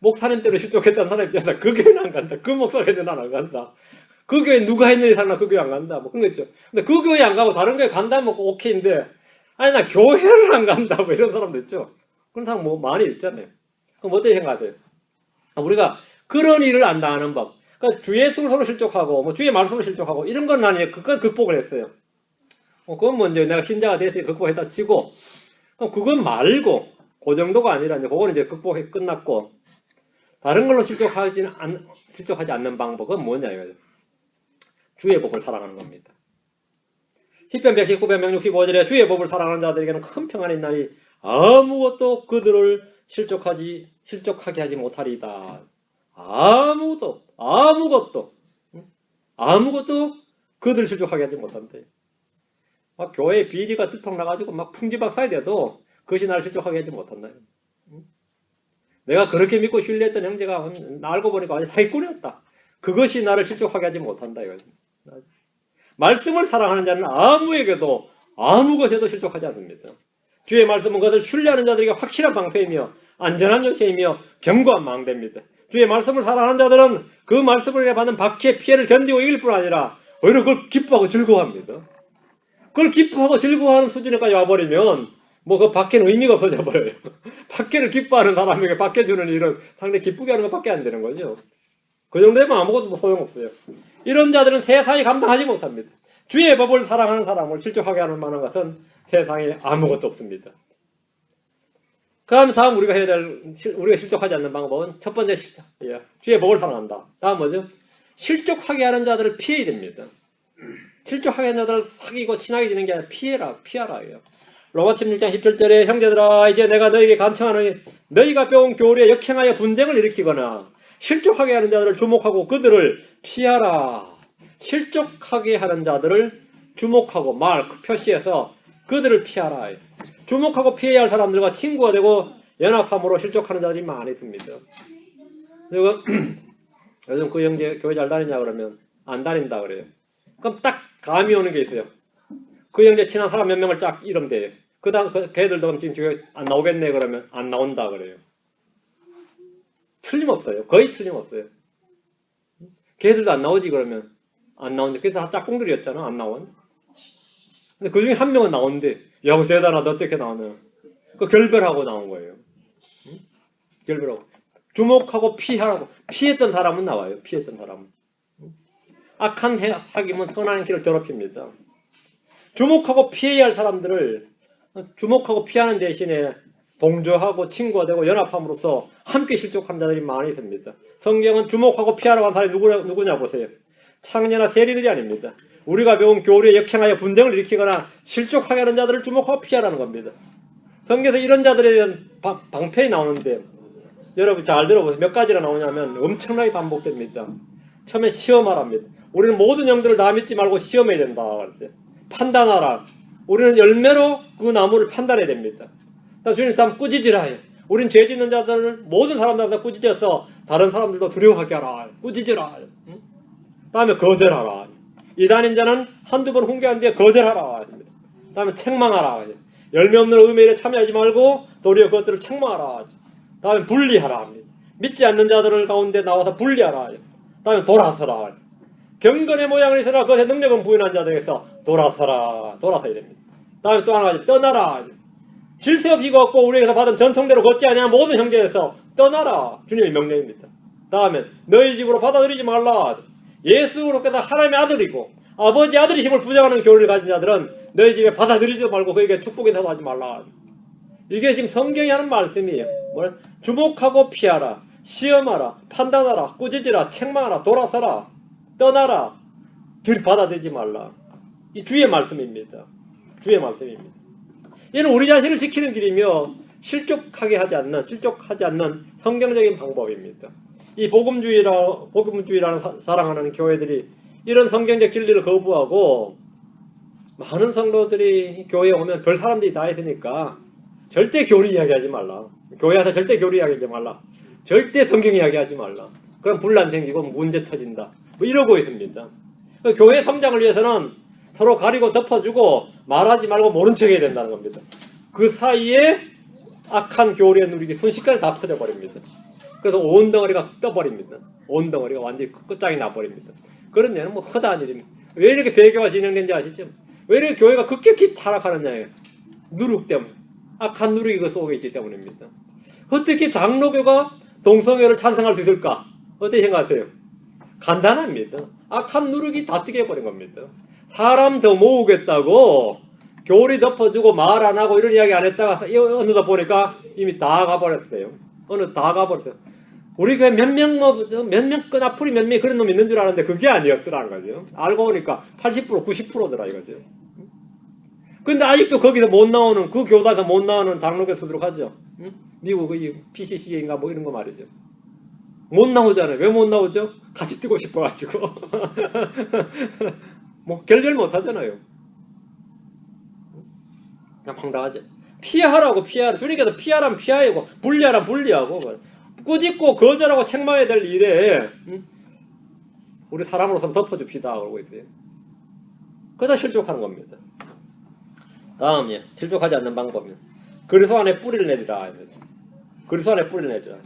목사님 때문에 실족했다는 사람이 있잖아. 그 교회는 안 간다. 그 목사님한테 난 안 간다. 그 교회 누가 했는지 살나 그 교회 안 간다. 뭐 그런 거 있죠. 근데 그 교회 안 가고 다른 교회 간다면 오케이인데 아니 나 교회를 안 간다. 뭐 이런 사람도 있죠. 그런 사람 뭐 많이 있잖아요. 그럼 어떻게 생각하세요? 우리가 그런 일을 안 당하는 법. 그러니까 주 예수를 서로 실족하고, 뭐 주의 말씀을 실족하고, 이런 건 나는 그건 극복을 했어요. 그건 뭐 이제 내가 신자가 됐으니 극복했다 치고, 그럼 그건 말고, 그 정도가 아니라 이제 그거는 이제 극복이 끝났고, 다른 걸로 실족하지 않는 방법은 뭐냐 이거죠. 주의 법을 살아가는 겁니다. 시편 119편 165절에 주의 법을 살아가는 자들에게는 큰 평안이 있나니 아무것도 그들을 실족하게 하지 못하리다. 아무것도 그들을 실족하게 하지 못한대. 막 교회 비리가 들통나가지고 막 풍지박산이 돼도 그것이 나를 실족하게 하지 못한다. 내가 그렇게 믿고 신뢰했던 형제가 알고 보니까 완전 사기꾼이었다. 그것이 나를 실족하게 하지 못한다. 이거지. 말씀을 사랑하는 자는 아무에게도 아무것에도 실족하지 않습니다. 주의 말씀은 그것을 신뢰하는 자들에게 확실한 방패이며 안전한 요새이며 견고한 망대입니다. 주의 말씀을 사랑하는 자들은 그 말씀을 받는 박해의 피해를 견디고 이길 뿐 아니라 오히려 그걸 기뻐하고 즐거워합니다. 그걸 기뻐하고 즐거워하는 수준에까지 와버리면 뭐 그 박해는 의미가 없어져 버려요. 박해를 기뻐하는 사람에게 박해 주는 일은 상당히 기쁘게 하는 것밖에 안 되는 거죠. 그 정도 되면 아무것도 소용없어요. 이런 자들은 세상이 감당하지 못합니다. 주의 법을 사랑하는 사람을 실족하게 하는 만한 것은 세상에 아무것도 없습니다. 그다음 우리가 해야 될, 우리가 실족하지 않는 방법은 첫 번째 실족. 예. 주의 법을 사랑한다. 다음 뭐죠? 실족하게 하는 자들을 피해야 됩니다. 실족하게 하는 자들을 사귀고 친하게 지는 게 아니라 피하라. 로마침 6장 17절에 형제들아 이제 내가 너희에게 간청하노니 너희가 배운 교리에 역행하여 분쟁을 일으키거나 실족하게 하는 자들을 주목하고 그들을 피하라. 실족하게 하는 자들을 주목하고 표시해서 그들을 피하라. 주목하고 피해야 할 사람들과 친구가 되고 연합함으로 실족하는 자들이 많이 있습니다. 그리고 요즘 그 형제 교회 잘 다니냐 그러면 안 다닌다 그래요. 그럼 딱 감이 오는 게 있어요. 그 형제 친한 사람 몇 명을 쫙 이름 대요. 걔들도 지금 교회 안 나오겠네 그러면 안 나온다 그래요. 틀림없어요. 거의 틀림없어요. 걔들도 안 나오지 그러면 안 나온다. 그래서 다 짝꿍들이었잖아. 안 나온. 근데 그 중에 한 명은 나오는데 야, 그 대단하다. 어떻게 나오냐. 그 결별하고 나온 거예요. 응? 결별하고. 주목하고 피하라고. 피했던 사람은 나와요. 피했던 사람은. 악한 사귐은 선한 길을 더럽힙니다. 주목하고 피해야 할 사람들을 주목하고 피하는 대신에 동조하고 친구가 되고 연합함으로써 함께 실족한 자들이 많이 있습니다. 성경은 주목하고 피하라고 한 사람이 누구냐 보세요. 창녀나 세리들이 아닙니다. 우리가 배운 교리에 역행하여 분쟁을 일으키거나 실족하게 하는 자들을 주목하고 피하라는 겁니다. 성경에서 이런 자들에 대한 방편이 나오는데 여러분 잘 들어보세요. 몇 가지나 나오냐면 엄청나게 반복됩니다. 처음에 시험하랍니다. 우리는 모든 영들을 다 믿지 말고 시험해야 된다. 판단하라. 우리는 열매로 그 나무를 판단해야 됩니다. 주님 참 꾸짖으라. 우린 죄 짓는 자들을 모든 사람들한테 꾸짖어서 다른 사람들도 두려워하게 하라. 꾸짖으라. 다음에 거절하라. 이단인 자는 한두 번 훈계한 뒤에 거절하라. 다음에 책망하라. 열매 없는 의의 일에 참여하지 말고 도리어 그것들을 책망하라. 다음에 분리하라. 믿지 않는 자들을 가운데 나와서 분리하라. 다음에 돌아서라. 경건의 모양을 있으나 그것의 능력은 부인한 자들에게서 돌아서야 됩니다. 다음에 또 하나 가지 떠나라. 질서 없이 걷고 우리에게서 받은 전통대로 걷지 아니한 모든 형제에서 떠나라. 주님의 명령입니다. 다음에 너희 집으로 받아들이지 말라. 예수 그리스도께서 하나님의 아들이고 아버지 아들이심을 부정하는 교리를 가진 자들은 너희 집에 받아들이지도 말고 그에게 축복인사도 하지 말라. 이게 지금 성경이 하는 말씀이에요. 주목하고 피하라. 시험하라. 판단하라. 꾸짖으라. 책망하라. 돌아서라. 떠나라. 받아들이지 말라. 이 주의 말씀입니다. 주의 말씀입니다. 얘는 우리 자신을 지키는 길이며 실족하지 않는 성경적인 방법입니다. 이 복음주의라는 사랑하는 교회들이 이런 성경적 진리를 거부하고 많은 성도들이 교회에 오면 별 사람들이 다 있으니까 절대 교리 이야기하지 말라. 교회 와서 절대 교리 이야기하지 말라. 절대 성경 이야기하지 말라. 그럼 분란 생기고 문제 터진다. 뭐 이러고 있습니다. 교회 성장을 위해서는 서로 가리고 덮어주고 말하지 말고 모른 척 해야 된다는 겁니다. 그 사이에 악한 교리의 누리기 순식간에 다 퍼져버립니다. 그래서 온 덩어리가 떠버립니다. 온 덩어리가 완전히 끝장이 나버립니다. 그런 데는 뭐 허다한 일입니다. 왜 이렇게 배교가 진행된지 아시죠? 왜 이렇게 교회가 급격히 타락하느냐예요. 누룩 때문에. 악한 누룩이 그 속에 있기 때문입니다. 어떻게 장로교가 동성애를 찬성할 수 있을까? 어떻게 생각하세요? 간단합니다. 악한 누룩이 다 뜨게 해버린 겁니다. 사람 더 모으겠다고 교리 덮어주고 말 안 하고 이런 이야기 안 했다가 어느덧 보니까 이미 다 가버렸어요. 어느 다 가버렸어요. 우리 교회 몇 명 끈앞풀이 몇 명이 그런 놈이 있는 줄 알았는데 그게 아니었더라는 거죠. 알고 보니까 80% 90%더라 이거죠. 근데 아직도 거기서 못 나오는 그 교단에서 못 나오는 장로교 수두룩 하죠. 응? 미국 그 PCC인가 뭐 이런 거 말이죠. 못 나오잖아요. 왜 못 나오죠? 같이 뜨고 싶어가지고. 뭐 결별 못 하잖아요. 그냥 황당하죠. 피하라고 피하라. 주님께서 피하라면 피하고 분리하라면 분리하고 꾸짖고 거절하고 책망해야 될 일에 우리 사람으로서 덮어줍시다 그러고 있어요. 그러다 실족하는 겁니다. 다음이요. 실족하지 않는 방법이요. 그리스도 안에 뿌리를 내리라. 그리스도 안에 뿌리를 내리라.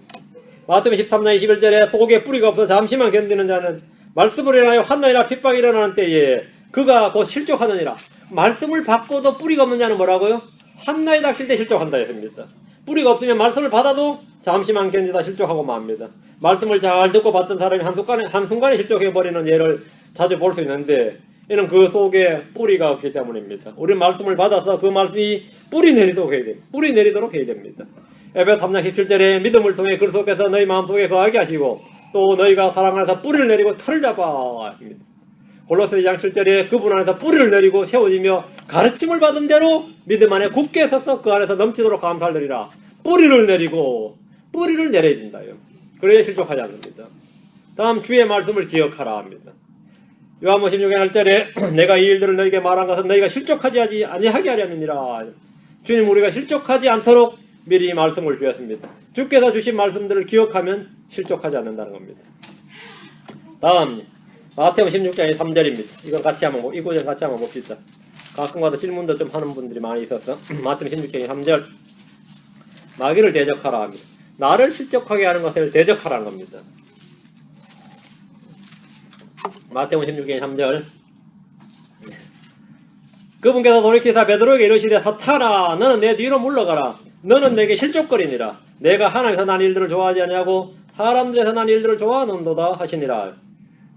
마태복음 13장 21절에 속에 뿌리가 없어 잠시만 견디는 자는 말씀을 인하여 환난이나 핍박이 일어나는 때에 그가 곧 실족하느니라. 말씀을 받고도 뿌리가 없는 자는 뭐라고요? 환난이 닥칠 때 실족한다 했습니다. 뿌리가 없으면 말씀을 받아도 잠시만 견디다 실족하고 맙니다. 말씀을 잘 듣고 받던 사람이 한순간에 실족해버리는 예를 자주 볼 수 있는데 이는 그 속에 뿌리가 없기 때문입니다. 우리는 말씀을 받아서 그 말씀이 뿌리 내리도록 해야 됩니다. 에베소 3장 17절에 믿음을 통해 그리스도께서 너희 마음속에 거하게 하시고 또 너희가 사랑 안에서 뿌리를 내리고 털을 잡아 합니다. 골로새 2장 7절에 그분 안에서 뿌리를 내리고 세워지며 가르침을 받은 대로 믿음 안에 굳게 서서 그 안에서 넘치도록 감사를 드리라. 뿌리를 내리고 뿌리를 내려야 된다요. 그래야 실족하지 않습니다. 다음 주의 말씀을 기억하라 합니다. 요한복음 16장 1절에 내가 이 일들을 너희에게 말한 것은 너희가 실족하지 아니하게 하려니라. 주님 우리가 실족하지 않도록 미리 말씀을 주셨습니다. 주께서 주신 말씀들을 기억하면 실족하지 않는다는 겁니다. 다음 마태복음 16장 3절입니다. 이건 같이 한번 이 구절 같이 한번 봅시다. 가끔가다 질문도 좀 하는 분들이 많이 있어서 마태복음 16장 3절 마귀를 대적하라 합니다. 나를 실족하게 하는 것을 대적하라는 겁니다. 마태복음 16장 3절 그분께서 돌이키사 베드로에게 이르시되 사탄아 너는 내 뒤로 물러가라. 너는 내게 실족거리니라. 내가 하나님에서 난 일들을 좋아하지 아니하고 사람들에서 난 일들을 좋아하는도다 하시니라.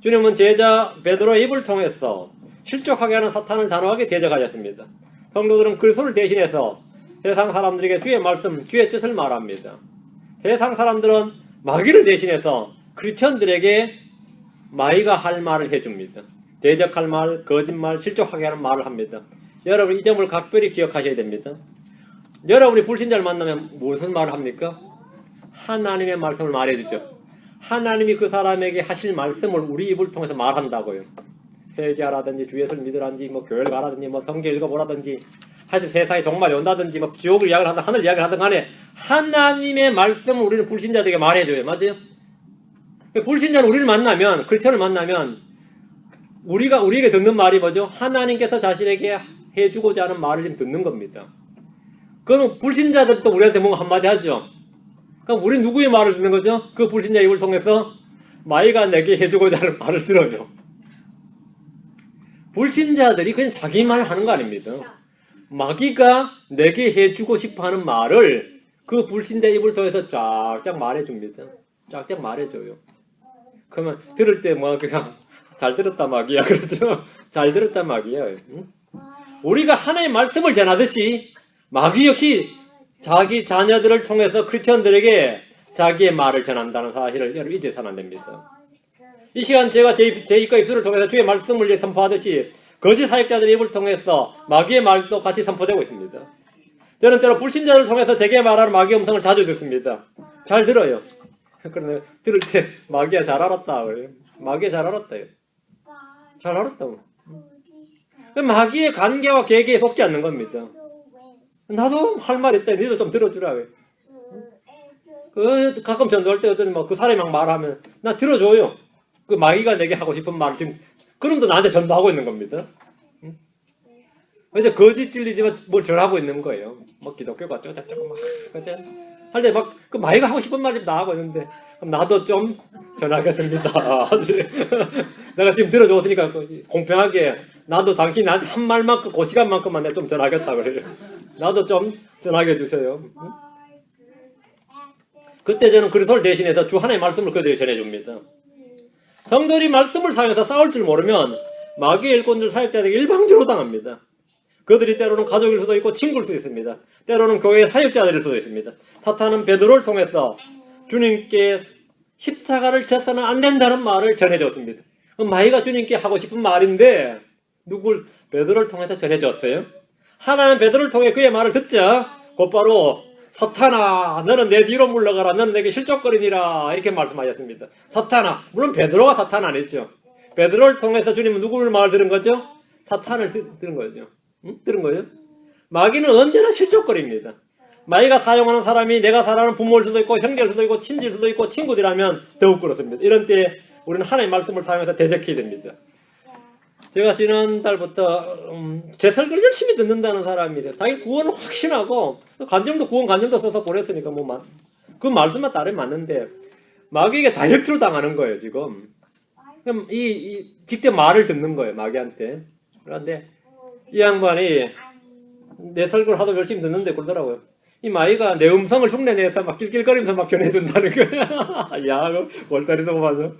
주님은 제자 베드로의 입을 통해서 실족하게 하는 사탄을 단호하게 대적하셨습니다. 성도들은 그리스도를 대신해서 세상 사람들에게 주의 말씀, 주의 뜻을 말합니다. 세상 사람들은 마귀를 대신해서 크리스천들에게 마귀가 할 말을 해줍니다. 대적할 말, 거짓말, 실족하게 하는 말을 합니다. 여러분 이 점을 각별히 기억하셔야 됩니다. 여러분이 불신자를 만나면 무슨 말을 합니까? 하나님의 말씀을 말해주죠. 하나님이 그 사람에게 하실 말씀을 우리 입을 통해서 말한다고요. 회개하라든지 주 예수를 믿으라든지 뭐 교회를 가라든지 뭐 성경 읽어보라든지 하여튼 세상에 정말 온다든지 뭐 지옥을 이야기를 하든 하늘 이야기를 하든 간에 하나님의 말씀을 우리는 불신자들에게 말해줘요. 맞아요? 불신자는 우리를 만나면 크리스천을 만나면 우리에게 듣는 말이 뭐죠? 하나님께서 자신에게 해주고자 하는 말을 좀 듣는 겁니다. 그럼 불신자들도 우리한테 뭔가 한마디 하죠. 그럼 우리 누구의 말을 듣는 거죠? 그 불신자 입을 통해서 마귀가 내게 해주고자 하는 말을 들어요. 불신자들이 그냥 자기 말을 하는 거 아닙니다. 마귀가 내게 해주고 싶어하는 말을 그 불신자 입을 통해서 쫙쫙 말해줍니다. 쫙쫙 말해줘요. 그러면 들을 때 뭐 그냥 잘 들었다 마귀야 그러죠. 잘 들었다 마귀야. 응? 우리가 하나님의 말씀을 전하듯이 마귀 역시 자기 자녀들을 통해서 크리스천들에게 자기의 말을 전한다는 사실을 여러분 잊어서는 안 됩니다. 이 시간 제가 제 입과 입술을 통해서 주의 말씀을 선포하듯이 거짓 사역자들의 입을 통해서 마귀의 말도 같이 선포되고 있습니다. 저는 때로 불신자를 통해서 제게 말하는 마귀의 음성을 자주 듣습니다. 잘 들어요. 그런데 들을 때 마귀야 잘 알았다 그래요. 마귀야 잘 알았다요. 잘 알았다고. 마귀의 관계와 계계에 속지 않는 겁니다. 나도 할 말 있다. 니도 좀 들어주라. 가끔 전도할 때 어떤 그 사람이 막 말하면 나 들어줘요. 그 마귀가 내게 하고 싶은 말을 지금 그럼도 나한테 전도하고 있는 겁니다. 이제 거짓 진리지만 뭘 전하고 있는 거예요. 뭐 기독교가 쪼짝쪼짝 막 할 때 막 그 마귀가 하고 싶은 말이 다 하고 있는데 그럼 나도 좀 전하겠습니다. 내가 지금 들어줬으니까 공평하게 나도 당신이 나한테 한 말만큼 그 시간만큼만 내가 좀 전하겠다 그래요. 나도 좀 전하게 해주세요. 그때 저는 그리스도를 대신해서 주 하나님의 말씀을 그들에게 전해줍니다. 성도들이 말씀을 사용해서 싸울 줄 모르면 마귀의 일꾼들 사역자들에게 일방적으로 당합니다. 그들이 때로는 가족일 수도 있고 친구일 수도 있습니다. 때로는 교회의 사역자들일 수도 있습니다. 사탄은 베드로를 통해서 주님께 십자가를 져서는 안 된다는 말을 전해줬습니다. 마귀가 주님께 하고 싶은 말인데 누굴 베드로를 통해서 전해줬어요? 하나는 베드로를 통해 그의 말을 듣자 곧바로 사탄아 너는 내 뒤로 물러가라 너는 내게 실족거리니라 이렇게 말씀하셨습니다. 사탄아 물론 베드로가 사탄 아니죠. 베드로를 통해서 주님은 누구를 말 들은 거죠? 사탄을 들은 거죠. 응? 들은 거예요? 마귀는 언제나 실족거립니다. 마귀가 사용하는 사람이 내가 사랑하는 부모일 수도 있고 형제일 수도 있고 친지일 수도 있고 친구들이라면 더욱 그렇습니다. 이런 때에 우리는 하나님의 말씀을 사용해서 대적해야 됩니다. 제가 지난달부터 제 설교를 열심히 듣는다는 사람이래요. 자기 구원을 확신하고 간증도 구원 간증도 써서 보냈으니까 그 말씀만 따르면 맞는데 마귀에게 다이렉트로 당하는 거예요 지금. 그럼 직접 말을 듣는 거예요 마귀한테. 그런데 이 양반이 내 설교를 하도 열심히 듣는데 그러더라고요. 이 마귀가 내 음성을 흉내내서 막 낄낄거리면서 막 전해준다는 거야. 야, 월다리도 맞아.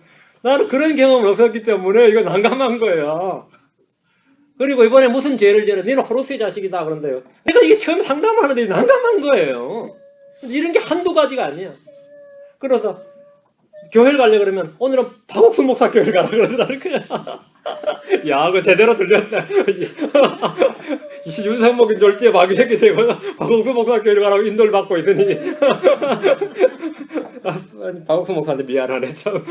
나는 그런 경험은 없었기 때문에 이거 난감한 거예요. 그리고 이번에 무슨 죄를 지어? 너는 호루스의 자식이다 그런데요. 내가 이게 처음에 상담하는데 난감한 거예요. 이런 게 한두 가지가 아니야. 그래서 교회를 가려 그러면 오늘은 박옥순 목사 교회를 가라 그러더라는 거야. 야, 그거 제대로 들렸네. 윤상목인 졸지에 마귀 새끼 되고 박옥순 목사 교회를 가라고 인도를 받고 있으니. 박옥순 목사한테 미안하네 참.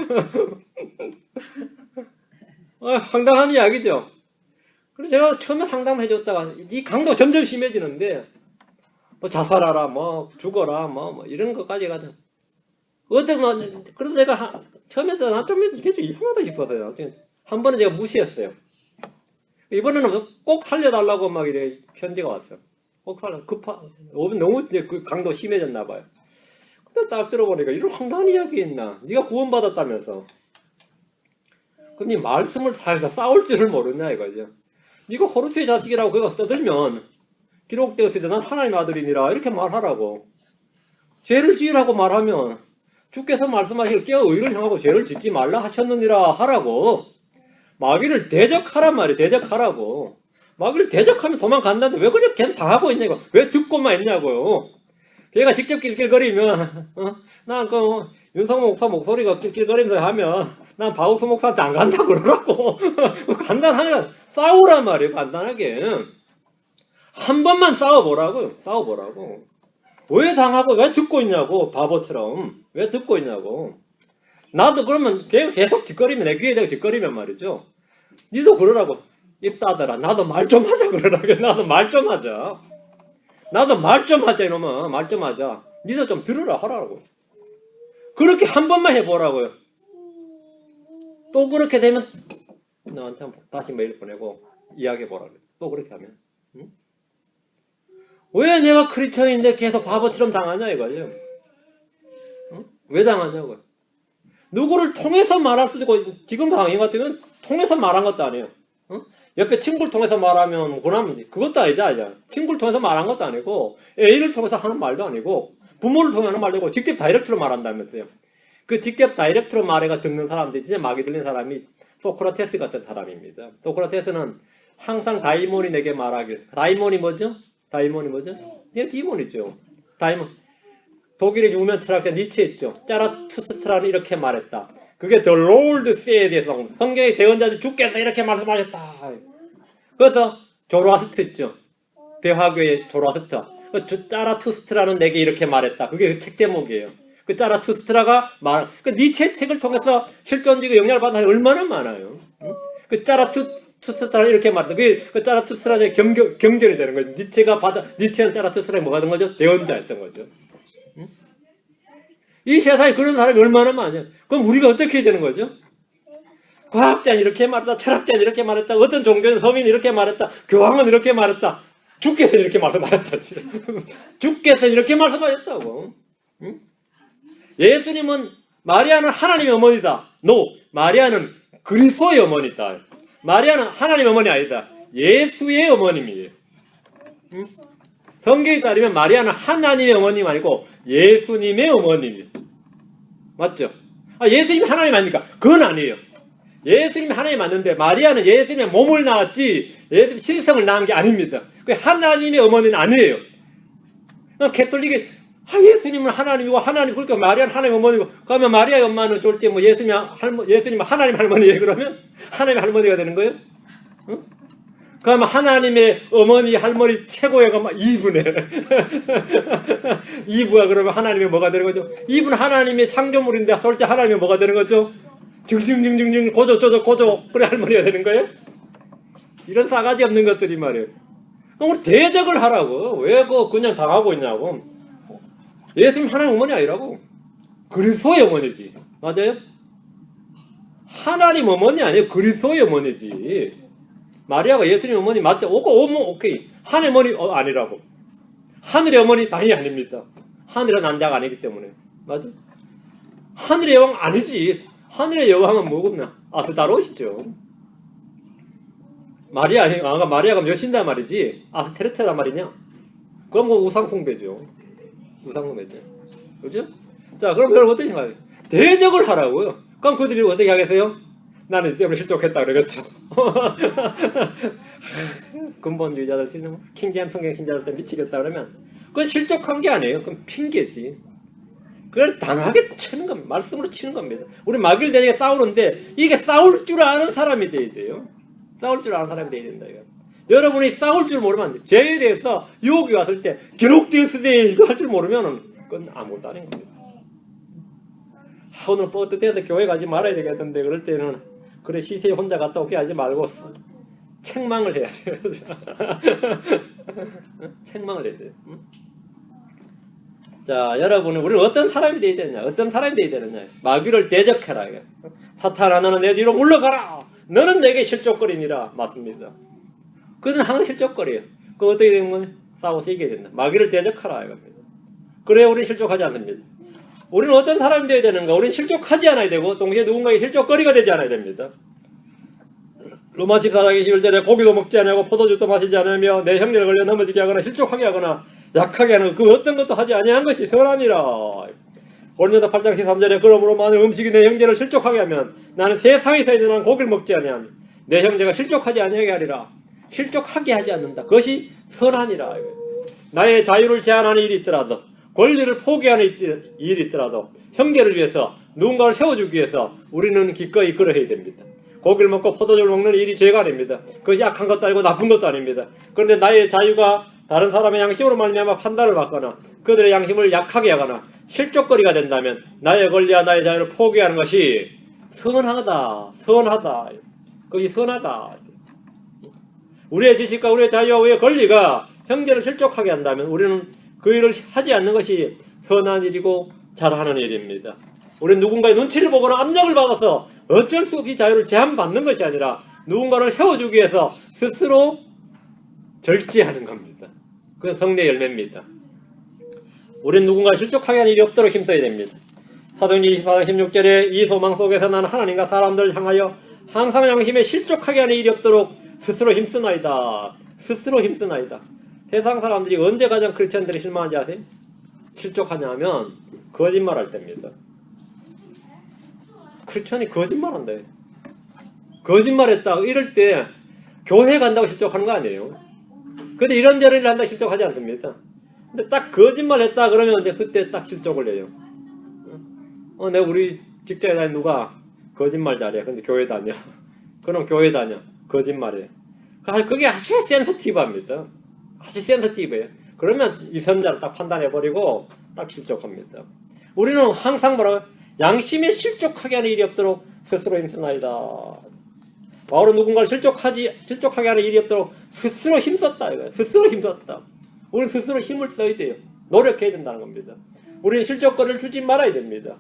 황당한 이야기죠. 그래서 제가 처음에 상담해줬다가 이 강도 점점 심해지는데 뭐 자살하라 뭐 죽어라 뭐 이런 것까지 가죠. 그래서 제가 처음에 나 좀 이게 좀 이상하다 싶어서요. 한 번은 제가 무시했어요. 이번에는 꼭 살려달라고 막 이래 편지가 왔어요. 꼭 살려 너무 이제 그 강도 심해졌나 봐요. 근데 딱 들어보니까 이런 황당한 이야기 있나? 네가 구원받았다면서. 그럼 네 말씀을 사해서 싸울 줄을 모르냐 이거죠. 네가 호루스의 자식이라고 그거 써들면 기록되었을 때 난 하나님의 아들이니라 이렇게 말하라고. 죄를 지으라고 말하면 주께서 말씀하시길 깨어 의를 향하고 죄를 짓지 말라 하셨느니라 하라고. 마귀를 대적하란 말이에요. 대적하라고. 마귀를 대적하면 도망간다는데 왜 그냥 계속 당하고 있냐고. 왜 듣고만 있냐고요. 걔가 직접 낄낄거리면 난 윤성모 목사 목소리가 낄낄거리면서 하면 난 박옥수 목사한테 안 간다 그러라고. 간단하게 싸우란 말이에요. 간단하게. 한 번만 싸워보라고요. 싸워보라고. 왜 당하고 왜 듣고 있냐고. 바보처럼. 왜 듣고 있냐고. 나도 그러면 계속 짓거리면 내 귀에 대고 짓거리면 말이죠. 니도 그러라고. 입 닫아라. 나도 말 좀 하자 그러라고. 나도 말 좀 하자. 나도 말 좀 하자 이놈아. 말 좀 하자. 니도 좀 들으라 하라고. 그렇게 한 번만 해보라고요. 또 그렇게 되면 너한테 다시 메일 보내고 이야기해보라고. 또 그렇게 하면. 응? 왜 내가 크리스천인데 계속 바보처럼 당하냐 이거죠. 응? 왜 당하냐고요. 누구를 통해서 말할 수도 있고 지금 상황 같으면 통해서 말한 것도 아니에요. 응? 옆에 친구를 통해서 말하면 그러면 그것도 아니죠. 아니죠. 친구를 통해서 말한 것도 아니고 애인을 통해서 하는 말도 아니고 부모를 통해서 하는 말도 아니고 직접 다이렉트로 말한다면서요. 그 직접 다이렉트로 말해가 듣는 사람들이 진짜 마귀 들린 사람이 소크라테스 같은 사람입니다. 소크라테스는 항상 다이몬이 말하길. 다이몬이 뭐죠? 이게 디몬이죠. 다이몬. 독일의 유명 철학자 니체 있죠. 짜라투스트라는 이렇게 말했다. 그게 The Lord said에서 성경의 대언자들 주께서 이렇게 말씀하셨다. 그래서 조로아스트 있죠. 배화교의 조로아스트. 짜라투스트라는 내게 이렇게 말했다. 그게 그 책 제목이에요. 그 짜라투스트라가 그 니체 책을 통해서 실존적인 영향을 받은 사람이 얼마나 많아요. 그 짜라투스트라는 이렇게 말했다. 그 짜라투스트라의 경전이 되는 거예요. 니체는 짜라투스트라의 뭐가 된 거죠? 대언자였던 거죠. 이 세상에 그런 사람이 얼마나 많아요. 그럼 우리가 어떻게 해야 되는 거죠? 과학자는 이렇게 말했다. 철학자는 이렇게 말했다. 어떤 종교는 서민은 이렇게 말했다. 교황은 이렇게 말했다. 주께서 이렇게 말씀하셨다. 주께서 이렇게 말씀하셨다고. 응? 예수님은 마리아는 하나님의 어머니다. 마리아는 그리스도의 어머니다. 마리아는 하나님의 어머니 아니다. 예수의 어머님이에요. 응? 성경에 따르면 마리아는 하나님의 어머님 아니고 예수님의 어머님이에요. 맞죠? 예수님이 하나님 아닙니까? 그건 아니에요. 예수님이 하나님 맞는데 마리아는 예수님의 몸을 낳았지 예수님 신성을 낳은 게 아닙니다. 그 하나님의 어머니는 아니에요. 캐톨릭이 예수님은 하나님이고 하나님 그러니까 마리아는 하나님 어머니고 그러면 마리아의 엄마는 절대 뭐 예수님은 하나님 할머니예요. 그러면 하나님의 할머니가 되는 거예요? 응? 그러면 하나님의 어머니 할머니 최고의가 막 이브네. 이브가 그러면 하나님의 뭐가 되는 거죠? 이브는 하나님의 창조물인데 절대 하나님의 뭐가 되는 거죠? 증증증증증 고조 그래 할머니가 되는 거예요? 이런 싸가지 없는 것들이 말이에요. 그럼 우리 대적을 하라고. 왜 그냥 당하고 있냐고. 예수님 하나님 어머니 아니라고. 그리스도의 어머니지. 맞아요? 하나님 어머니 아니에요. 그리스도의 어머니지. 마리아가 예수님 어머니 맞죠? 오케이. 하늘 어머니 아니라고. 하늘의 어머니 당연히 아닙니다. 하늘의 난자가 아니기 때문에. 맞아? 하늘의 여왕 아니지. 하늘의 여왕은 뭐구나? 아스타롯이죠. 마리아가 몇인단 말이지? 아스테르테란 말이냐? 그럼 우상숭배죠. 우상숭배죠. 그죠? 자, 그럼 여러분 어떻게 생각해요? 대적을 하라고요. 그럼 그들이 어떻게 하겠어요? 나는 이 때문에 실족했다 그러겠죠. 근본주의자들 지금 킹제임 성경 신자들 때 미치겠다 그러면 그건 실족한 게 아니에요. 그건 핑계지. 그걸 당하게 치는 겁니다. 말씀으로 치는 겁니다. 우리 마귀를 대적에 싸우는데 이게 싸울 줄 아는 사람이 돼야 돼요. 싸울 줄 아는 사람이 돼야 된다. 이거. 여러분이 싸울 줄 모르면 안 돼요. 죄에 대해서 유혹이 왔을 때 기록되었으되 이거 할 줄 모르면 그건 아무것도 아닌 겁니다. 오늘 뻗듯해서 교회 가지 말아야 되겠던데 그럴 때는 그래 시세에 혼자 갔다 오게 하지 말고 책망을 해야 돼요. 책망을 해야 돼요. 응? 자, 여러분은 우리는 어떤 사람이 되어야 되느냐? 어떤 사람이 되어야 되느냐? 마귀를 대적해라. 사탄아 너는 내 뒤로 물러가라. 너는 내게 실족거리니라. 맞습니다. 그는 항상 실족거려요. 그럼 어떻게 되는 거냐? 싸워서 이겨야 된다. 마귀를 대적하라 이겁니다. 그래야 우리는 실족하지 않습니다. 우리는 어떤 사람이 되어야 되는가? 우리는 실족하지 않아야 되고 동시에 누군가의 실족거리가 되지 않아야 됩니다. 로마 14장 21절에 고기도 먹지 않냐고 포도주도 마시지 않으며 내 형제를 걸려 넘어지게 하거나 실족하게 하거나 약하게 하는 그 어떤 것도 하지 아니한 것이 선하니라. 고린도서 8장 13절에 그러므로 만일 음식이 내 형제를 실족하게 하면 나는 세상에서 일어난 고기를 먹지 아니하며 내 형제가 실족하지 아니하게 하리라. 실족하게 하지 않는다. 그것이 선하니라. 나의 자유를 제한하는 일이 있더라도 권리를 포기하는 일이 있더라도 형제를 위해서 누군가를 세워주기 위해서 우리는 기꺼이 그러해야 됩니다. 고기를 먹고 포도주를 먹는 일이 죄가 아닙니다. 그것이 악한 것도 아니고 나쁜 것도 아닙니다. 그런데 나의 자유가 다른 사람의 양심으로 말미암아 판단을 받거나 그들의 양심을 약하게 하거나 실족거리가 된다면 나의 권리와 나의 자유를 포기하는 것이 선하다. 그것이 선하다. 우리의 지식과 우리의 자유와 우리의 권리가 형제를 실족하게 한다면 우리는 그 일을 하지 않는 것이 선한 일이고 잘하는 일입니다. 우리는 누군가의 눈치를 보거나 압력을 받아서 어쩔 수 없이 자유를 제한받는 것이 아니라 누군가를 세워주기 위해서 스스로 절제하는 겁니다. 그건 성례의 열매입니다. 우리는 누군가 실족하게 하는 일이 없도록 힘써야 됩니다. 사도행전 24장 16절에 이 소망 속에서 나는 하나님과 사람들을 향하여 항상 양심에 실족하게 하는 일이 없도록 스스로 힘쓰나이다. 세상 사람들이 언제 가장 크리스천들이 실망한지 아세요? 실족하냐 하면 거짓말할 때입니다. 크리스천이 거짓말한다. 거짓말했다. 이럴 때 교회 간다고 실족하는 거 아니에요. 근데 이런저런 한다고 실족하지 않습니다. 근데 딱 거짓말했다 그러면 이제 그때 딱 실족을 해요. 내가 우리 직장에 다니는 누가 거짓말 잘해. 근데 교회 다녀. 그럼 교회 다녀. 거짓말해. 그게 아주 센서티브합니다. 아주 센서티브해요. 그러면 이 선자를 딱 판단해버리고 딱 실족합니다. 우리는 항상 뭐라고 양심에 실족하게 하는 일이 없도록 스스로 힘쓰나이다. 바울은 누군가를 실족하게 하는 일이 없도록 스스로 힘썼다. 이거예요. 스스로 힘썼다. 우리는 스스로 힘을 써야 돼요. 노력해야 된다는 겁니다. 우리는 실족거리를 주지 말아야 됩니다.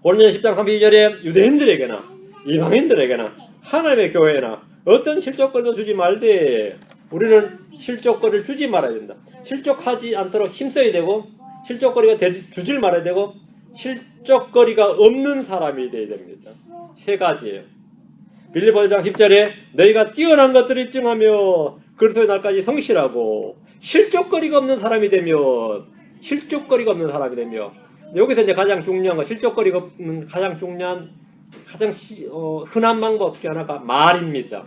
고린도서 10장 32절에 유대인들에게나 이방인들에게나 하나님의 교회나 어떤 실족거리도 주지 말되 우리는 실족거리를 주지 말아야 된다. 실족하지 않도록 힘써야 되고 실족거리가 주질 말아야 되고 실족거리가 없는 사람이 되어야 됩니다. 세 가지예요. 빌립보서 1장 10절에 너희가 뛰어난 것들을 입증하며 그리스도의 날까지 성실하고 실족거리가 없는 사람이 되며 여기서 이제 가장 중요한 거, 실족거리가 없는 가장 중요한, 가장 흔한 방법 중에 하나가 말입니다.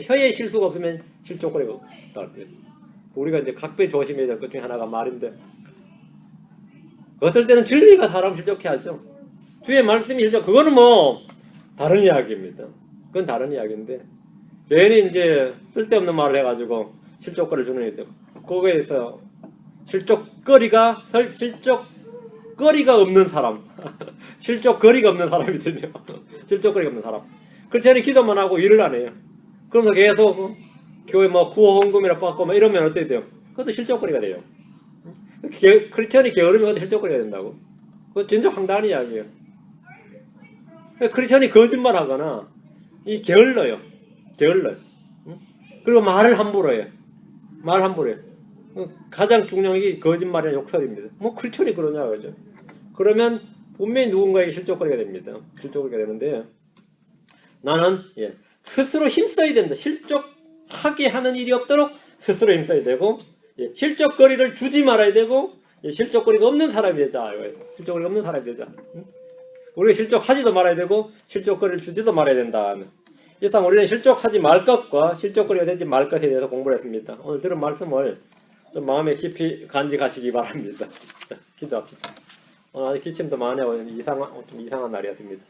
혀에 실수가 없으면 실족거리가 없다. 우리가 이제 각별히 조심해야 될 것 중에 하나가 말인데, 어떨 때는 진리가 사람 실족해 하죠. 뒤에 말씀이 실족, 그거는 뭐 다른 이야기입니다. 그건 다른 이야기인데, 괜히 이제 쓸데없는 말을 해가지고 실족거리를 주는 게 있대요. 거기에서 실족거리가 없는 사람, 실족거리가 없는 사람이거든요. 실족거리가 없는 사람. 크리스천이 기도만 하고 일을 안 해요. 그러면서 계속 교회 뭐 구호 헌금이라 받고 막 이러면 어떻게 돼요? 그것도 실족거리가 돼요. 크리스천이 게으르면 그것도 실족거리가 된다고. 그거 진짜 황당한 이야기예요. 크리스천이 거짓말하거나 이 게을러요. 그리고 말을 함부로 해요. 가장 중요한 게 거짓말이나 욕설입니다. 뭐 크리스천이 그러냐 그러죠. 그러면 분명히 누군가에게 실족거리가 됩니다. 실족거리가 되는데, 나는 스스로 힘써야 된다. 실족하게 하는 일이 없도록 스스로 힘써야 되고, 실족거리를 주지 말아야 되고, 실족거리가 없는 사람이 되자. 실족거리가 없는 사람이 되자. 우리가 실족하지도 말아야 되고 실족거리를 주지도 말아야 된다. 이상 우리는 실족하지 말 것과 실족거리가 되지 말 것에 대해서 공부를 했습니다. 오늘 들은 말씀을 좀 마음에 깊이 간직하시기 바랍니다. 자, 기도합시다. 오늘 아직 기침도 많이 하고 좀 이상한 날이었습니다.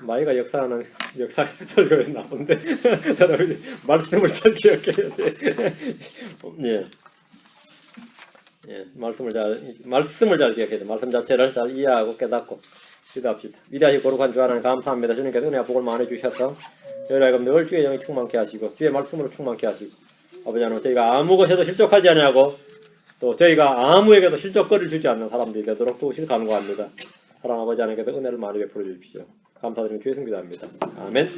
마이가 역사 설교에 나오는데 여러분이 말씀을 잘 기억해야 돼. 말씀을 잘 기억해야 돼. 말씀 자체를 잘 이해하고 깨닫고 기도합시다. 위대하시 거룩한 주 하나님 감사합니다. 주님께서 은혜와 복을 많이 주셔서 저희가 늘 주의 영이 충만케 하시고 주의 말씀으로 충만케 하시고, 아버지 하나님 저희가 아무 것에도 실족하지 아니하고 또 저희가 아무에게도 실족거리를 주지 않는 사람들이 되도록 도우실 간구합니다. 사랑 아버지 하나님께서 은혜를 많이 베풀어 주십시오. 감사드리며 주의 승 기도합니다. 아멘.